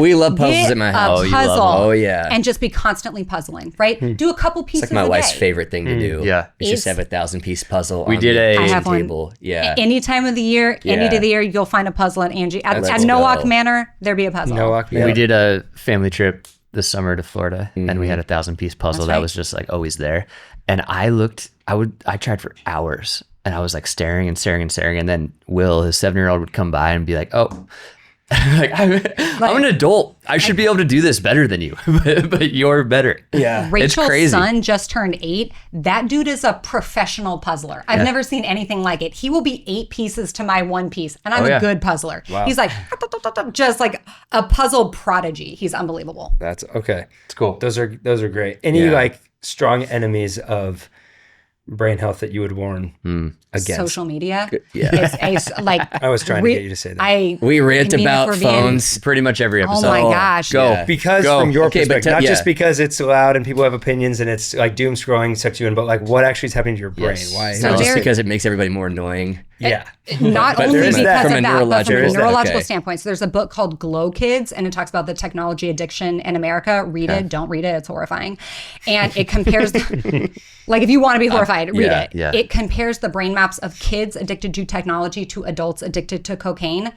we love puzzles at my house. A puzzle. Oh, yeah. And just be constantly puzzling, right? Do a couple pieces It's like my a wife's day. favorite thing to do. Yeah. It's just have a 1,000-piece puzzle on did the I have one. table. Yeah. Any time of the year, any Yeah. day of the year, you'll find a puzzle at Angie. At Let's Noack go. Manor, there be a puzzle. Noack, We did a family trip this summer to Florida, and we had a 1,000-piece puzzle That's that right. was just like always there. And I tried for hours, and I was like staring and staring and staring. And then Will, his 7-year-old, would come by and be like, "Oh, like I'm an adult. I should be able to do this better than you, but you're better." Yeah. It's Rachel's crazy. son just turned 8. That dude is a professional puzzler. I've never seen anything like it. He will be 8 pieces to my 1 piece, and I'm a good puzzler. Wow. He's like just like a puzzle prodigy. He's unbelievable. That's okay. It's cool. Those are great. Any like strong enemies of brain health that you would warn against? Social media. Yeah. It's like I was trying to get you to say that. We rant I mean, about if we're being- phones. Pretty much every episode. Oh my gosh. Go. Yeah. Because Go. from your Okay, but perspective, not just yeah. because it's loud and people have opinions and it's like doom scrolling sucks you in, but like what actually is happening to your brain? Yes. Why? So Not just there- because it makes everybody more annoying. Yeah. Not But only there is because that. of From a that, but from neurological- a neurological okay. standpoint. So there's a book called Glow Kids, and it talks about the technology addiction in America. Read it. Don't read it. It's horrifying. And it compares, like if you want to be horrified, read yeah, it. yeah. It compares the brain maps of kids addicted to technology to adults addicted to cocaine.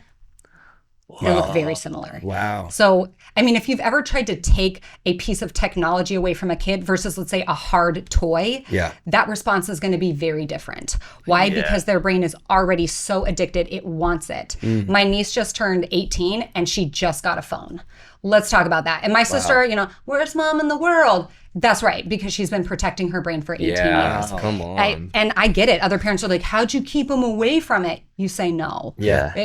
They look very similar. Wow. So, I mean, if you've ever tried to take a piece of technology away from a kid versus, let's say, a hard toy, that response is going to be very different. Why? Because their brain is already so addicted, it wants it. My niece just turned 18 and she just got a phone. Let's talk about that. And my sister, where's mom in the world? That's right, because she's been protecting her brain for 18 years. Come on. And I get it. Other parents are like, how'd you keep them away from it? You say no. Yeah.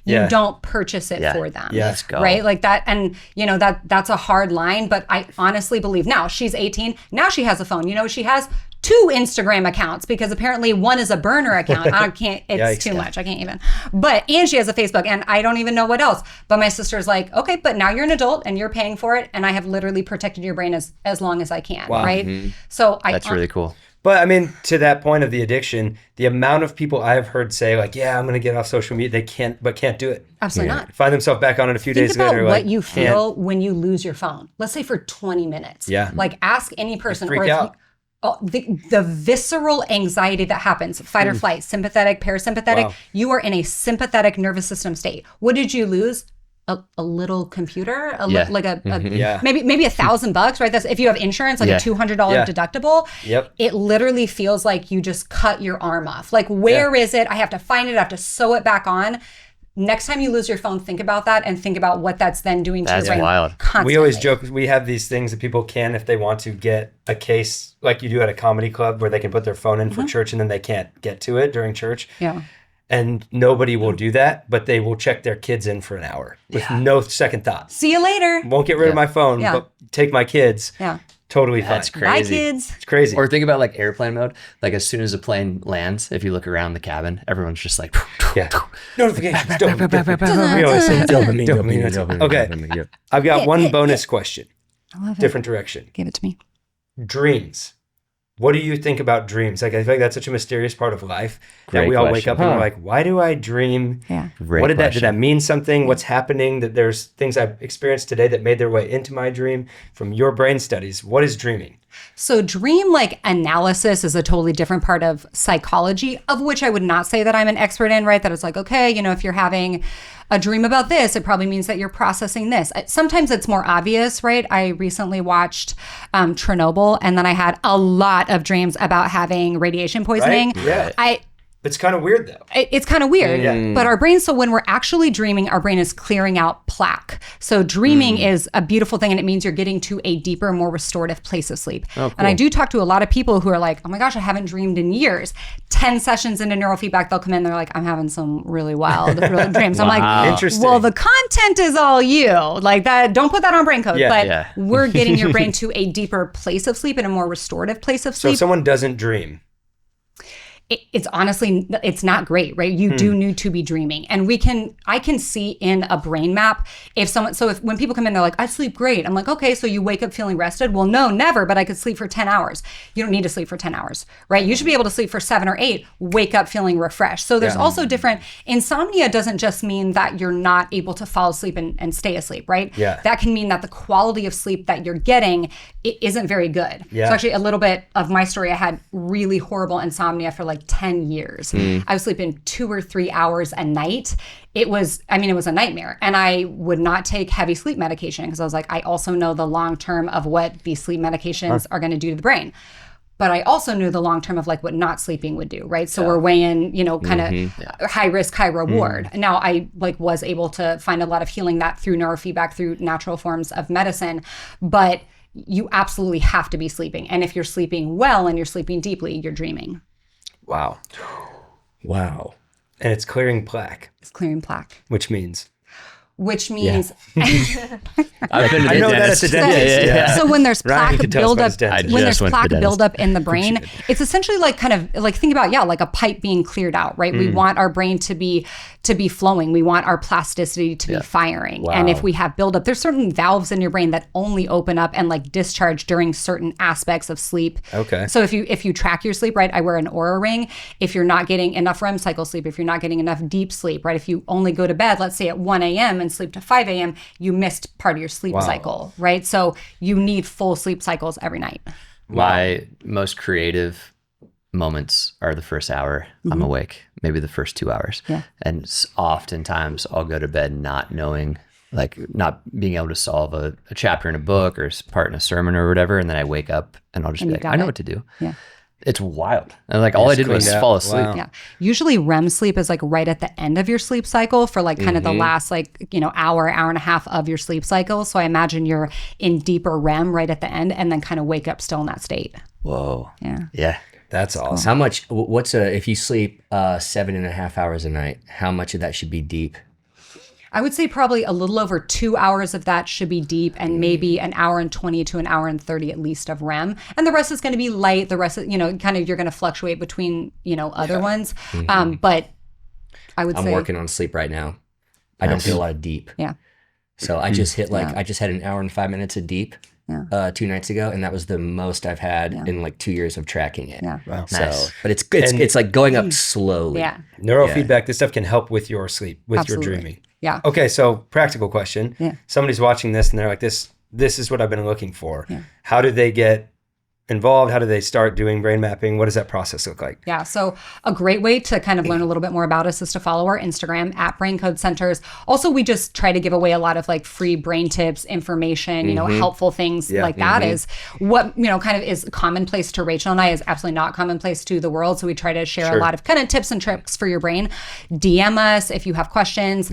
You don't purchase it for them. Yeah. Let's go. Right? Like that. And that's a hard line, but I honestly believe now she's 18. Now she has a phone. She has 2 Instagram accounts because apparently one is a burner account. I can't, it's too much. I can't even. And she has a Facebook and I don't even know what else. But my sister's like, okay, but now you're an adult and you're paying for it. And I have literally protected your brain as long as I can. Wow. Right. So That's really cool. But I mean, to that point of the addiction, the amount of people I have heard say like, yeah, I'm going to get off social media, they can't do it. Absolutely not. Find themselves back on it a few days later. Think about what like, you feel when you lose your phone. Let's say for 20 minutes. Yeah. Like ask any person. Freak out. The visceral anxiety that happens, fight or flight, sympathetic, parasympathetic, you are in a sympathetic nervous system state. What did you lose? A little computer, maybe $1,000, right? That's if you have insurance, like a $200 deductible. Yep. It literally feels like you just cut your arm off. Like, where is it? I have to find it. I have to sew it back on. Next time you lose your phone, think about that and think about what that's then doing to your brain. That's wild. Constantly. We always joke, we have these things that people can, if they want to, get a case like you do at a comedy club where they can put their phone in for church and then they can't get to it during church. Yeah. And nobody will do that, but they will check their kids in for an hour with no second thought. See you later. Won't get rid of my phone, but take my kids. Yeah. Totally fine. That's crazy. Bye, kids. It's crazy. Or think about like airplane mode. Like as soon as a plane lands, if you look around the cabin, everyone's just like, Notifications. Dopamine. Okay. I've got one bonus question. I love it. Different direction. Give it to me. Dreams. What do you think about dreams? Like, I feel like that's such a mysterious part of life that Great we all question. wake up and we're like, why do I dream? Yeah. What did that mean something? What's happening? That there's things I've experienced today that made their way into my dream from your brain studies. What is dreaming? So dream like analysis is a totally different part of psychology, of which I would not say that I'm an expert in, right? That it's like, okay, if you're having a dream about this, it probably means that you're processing this. Sometimes it's more obvious, right? I recently watched Chernobyl, and then I had a lot of dreams about having radiation poisoning. Right? Yeah. It's kind of weird though. It's kind of weird, but our brain, so when we're actually dreaming, our brain is clearing out plaque. So dreaming is a beautiful thing, and it means you're getting to a deeper, more restorative place of sleep. Oh, cool. And I do talk to a lot of people who are like, oh my gosh, I haven't dreamed in years. 10 sessions into neurofeedback, they'll come in, they're like, I'm having some really wild dreams. I'm like, interesting. Well, the content is all you. Like that, don't put that on brain code. We're getting your brain to a deeper place of sleep and a more restorative place of sleep. So if someone doesn't dream, it's honestly, it's not great, right? You do need to be dreaming. And I can see in a brain map if when people come in, they're like, I sleep great. I'm like, okay, so you wake up feeling rested? Well, no, never, but I could sleep for 10 hours. You don't need to sleep for 10 hours, right? You should be able to sleep for 7 or 8, wake up feeling refreshed. So there's also different, insomnia doesn't just mean that you're not able to fall asleep and stay asleep, right? Yeah. That can mean that the quality of sleep that you're getting, it isn't very good. Yeah. So actually a little bit of my story, I had really horrible insomnia for like 10 years. I was sleeping 2 or 3 hours a night. It was a nightmare. And I would not take heavy sleep medication because I was like, I also know the long term of what these sleep medications are going to do to the brain. But I also knew the long term of like what not sleeping would do, right? So we're weighing, kind of high risk, high reward. Now I was able to find a lot of healing that through neurofeedback, through natural forms of medicine. But you absolutely have to be sleeping. And if you're sleeping well and you're sleeping deeply, you're dreaming. Wow. And it's clearing plaque. It's clearing plaque. Which means? I know that it's a dentist. Yeah. So when there's plaque buildup, buildup in the brain, it's essentially like kind of like think about like a pipe being cleared out, right? We want our brain to be flowing. We want our plasticity to be firing. Wow. And if we have buildup, there's certain valves in your brain that only open up and like discharge during certain aspects of sleep. Okay. So if you track your sleep, right? I wear an Oura ring. If you're not getting enough REM cycle sleep, if you're not getting enough deep sleep, right? If you only go to bed, let's say at 1 a.m. and sleep to 5 a.m., you missed part of your sleep cycle, right? So you need full sleep cycles every night. My most creative moments are the first hour I'm awake, maybe the first 2 hours. Yeah. And oftentimes I'll go to bed not knowing, like not being able to solve a chapter in a book or part in a sermon or whatever. And then I wake up and I'll just be like, I know what to do. Yeah. It's wild. And like all I did was fall asleep. Wow. Yeah. Usually REM sleep is like right at the end of your sleep cycle for like kind of the last hour and a half of your sleep cycle. So I imagine you're in deeper REM right at the end and then kind of wake up still in that state. Whoa. Yeah. Yeah. That's awesome. How much, if you sleep 7.5 hours a night, how much of that should be deep? I would say probably a little over 2 hours of that should be deep and maybe an hour and 20 to an hour and 30 at least of REM. And the rest is going to be light. The rest, kind of you're going to fluctuate between, other ones. But I would say. I'm working on sleep right now. I don't feel a lot of deep. Yeah. So I just hit I just had an hour and 5 minutes of deep 2 nights ago, and that was the most I've had in like 2 years of tracking it. Yeah. Wow. So, Nice. but it's like going up slowly. Yeah. Neurofeedback, this stuff can help with your sleep, with Absolutely. your dreaming. Yeah. Okay, so practical question. Yeah. Somebody's watching this and they're like, this is what I've been looking for. Yeah. How do they get involved? How do they start doing brain mapping? What does that process look like? Yeah, so a great way to kind of learn a little bit more about us is to follow our Instagram at Brain Code Centers. Also, we just try to give away a lot of like free brain tips, information, you know, helpful things like that is what, you know, kind of is commonplace to Rachel and I is absolutely not commonplace to the world. So we try to share a lot of kind of tips and tricks for your brain. DM us if you have questions.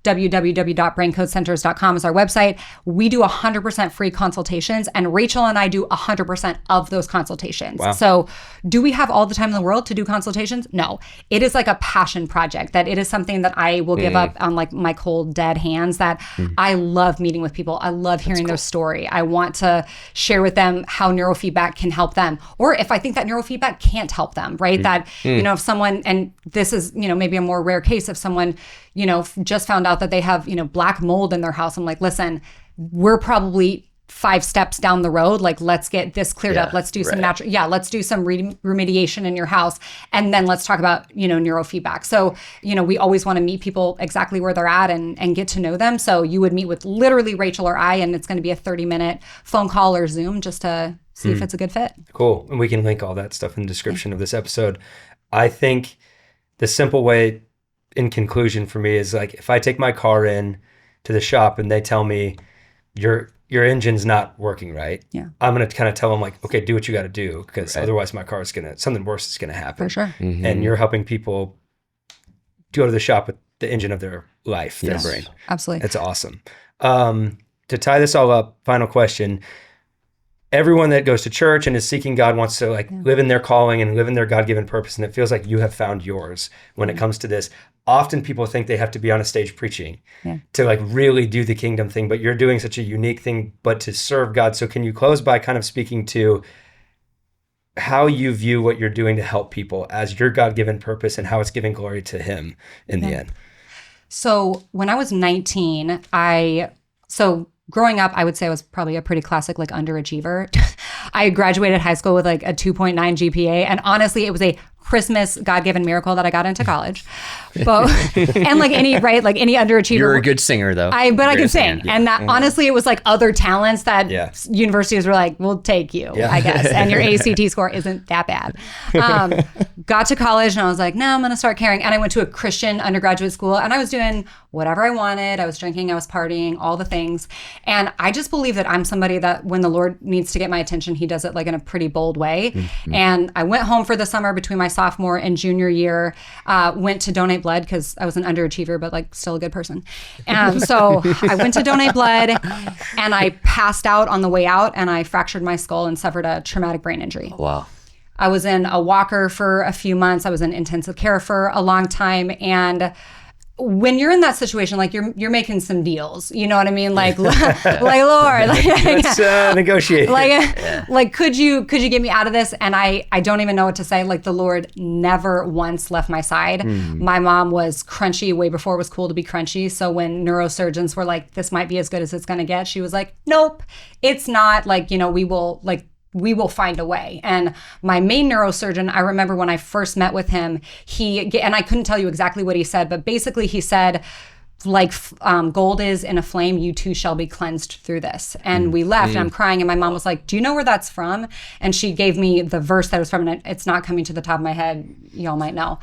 www.braincodecenters.com is our website. We do 100% free consultations, and Rachel and I do 100% of those consultations. Wow. So do we have all the time in the world to do consultations? No. It is like a passion project, that it is something that I will give up on like my cold, dead hands, that I love meeting with people. I love hearing their story. I want to share with them how neurofeedback can help them. Or if I think that neurofeedback can't help them, right? That, you know, if someone, and this is, you know, maybe a more rare case, if someone, you know, just found out that they have, you know, black mold in their house. I'm like, listen, we're probably 5 steps down the road. Like, let's get this cleared up. Let's do some natural, let's do some remediation in your house. And then let's talk about, you know, neurofeedback. So, you know, we always want to meet people exactly where they're at and get to know them. So you would meet with literally Rachel or I, and it's going to be a 30-minute phone call or Zoom just to see if it's a good fit. Cool. And we can link all that stuff in the description of this episode. I think the simple way, in conclusion for me, is like, if I take my car in to the shop and they tell me your engine's not working right, I'm going to kind of tell them like, okay, do what you got to do, because otherwise my car is something worse is going to happen. For sure. And you're helping people go to the shop with the engine of their life, their brain. Absolutely. It's awesome. To tie this all up, final question. Everyone that goes to church and is seeking God wants to like live in their calling and live in their God-given purpose. And it feels like you have found yours when it comes to this. Often people think they have to be on a stage preaching to like really do the kingdom thing, but you're doing such a unique thing, but to serve God. So can you close by kind of speaking to how you view what you're doing to help people as your God-given purpose and how it's giving glory to Him in the end? So when I was 19, growing up, I would say I was probably a pretty classic like underachiever. I graduated high school with like a 2.9 GPA. And honestly, it was a Christmas God-given miracle that I got into college. But and like any underachiever. You're a good singer though. I can sing. Yeah. And that honestly, it was like other talents that universities were like, we'll take you, I guess. And your ACT score isn't that bad. Got to college and I was like, no, I'm going to start caring. And I went to a Christian undergraduate school and I was doing whatever I wanted. I was drinking, I was partying, all the things. And I just believe that I'm somebody that when the Lord needs to get my attention, He does it like in a pretty bold way. Mm-hmm. And I went home for the summer between my sophomore and junior year, went to donate blood because I was an underachiever, but like still a good person. And so I went to donate blood and I passed out on the way out and I fractured my skull and suffered a traumatic brain injury. Wow. I was in a walker for a few months. I was in intensive care for a long time. And when you're in that situation, like you're making some deals, you know what I mean? Like, Lord, let's negotiate. Like, could you get me out of this? And I don't even know what to say. Like the Lord never once left my side. My mom was crunchy way before it was cool to be crunchy. So when neurosurgeons were like, this might be as good as it's going to get, she was like, nope, it's not. Like, you know, we will find a way. And my main neurosurgeon, I remember when I first met with him, and I couldn't tell you exactly what he said, but basically he said, like gold is in a flame, you too shall be cleansed through this. And we left and I'm crying and my mom was like, do you know where that's from? And she gave me the verse that it was from, and it's not coming to the top of my head. Y'all might know.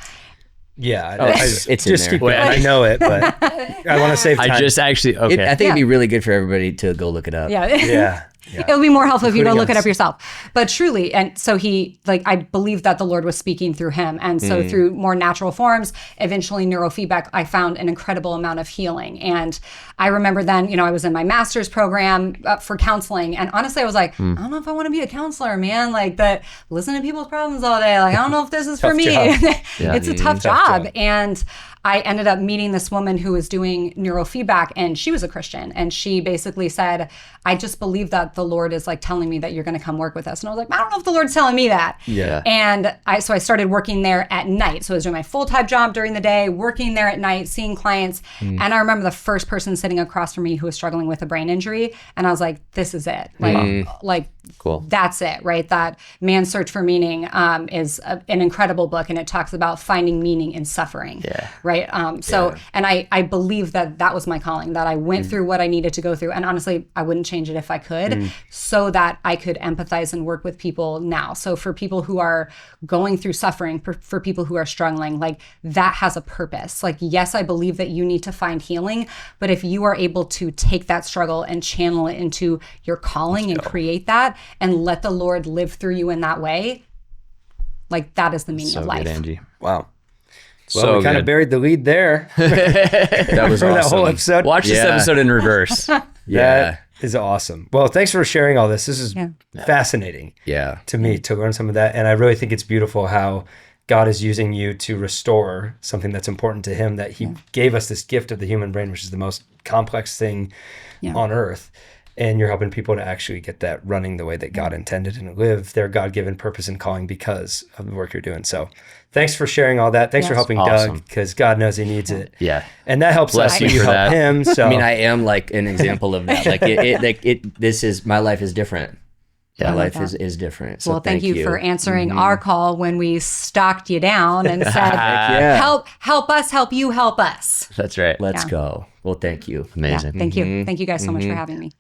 Yeah, it's just in there. I know it, but I want to save time. I think it'd be really good for everybody to go look it up. Yeah. It'll be more helpful if you go look it up yourself. But truly, and so I believe that the Lord was speaking through him. And so through more natural forms, eventually neurofeedback, I found an incredible amount of healing. And I remember then, you know, I was in my master's program for counseling. And honestly, I was like, I don't know if I want to be a counselor, man. Like listen to people's problems all day. Like, I don't know if this is for me. It's a tough job. And I ended up meeting this woman who was doing neurofeedback, and she was a Christian. And she basically said, I just believe that the Lord is like telling me that you're going to come work with us. And I was like, I don't know if the Lord's telling me that. Yeah. And so I started working there at night. So I was doing my full-time job during the day, working there at night, seeing clients. And I remember the first person sitting across from me who was struggling with a brain injury. And I was like, this is it. Like cool. That's it, right? That Man's Search for Meaning is an incredible book, and it talks about finding meaning in suffering. Yeah. Right. And I believe that was my calling, that I went through what I needed to go through. And honestly, I wouldn't change it if I could, so that I could empathize and work with people now. So for people who are going through suffering, for people who are struggling, like that has a purpose. Like, yes, I believe that you need to find healing, but if you are able to take that struggle and channel it into your calling and create that and let the Lord live through you in that way, like that is the meaning of life. Good, Angie. Wow. Well, we kind of buried the lead there. That was awesome. That whole episode. Watch this episode in reverse. That is awesome. Well, thanks for sharing all this. This is fascinating to me to learn some of that. And I really think it's beautiful how God is using you to restore something that's important to him, that he gave us this gift of the human brain, which is the most complex thing on earth. And you're helping people to actually get that running the way that God intended and live their God-given purpose and calling because of the work you're doing. So thanks for sharing all that. Thanks for helping Doug, because God knows he needs it. Yeah. And that helps us when you help him. So I mean, I am like an example of that. Like this is, my life is different. My life is different. So well, thank you for answering our call when we stalked you down and said, help us, help you, help us. That's right. Let's go. Well, thank you. Amazing. Thank you. Thank you guys so much for having me.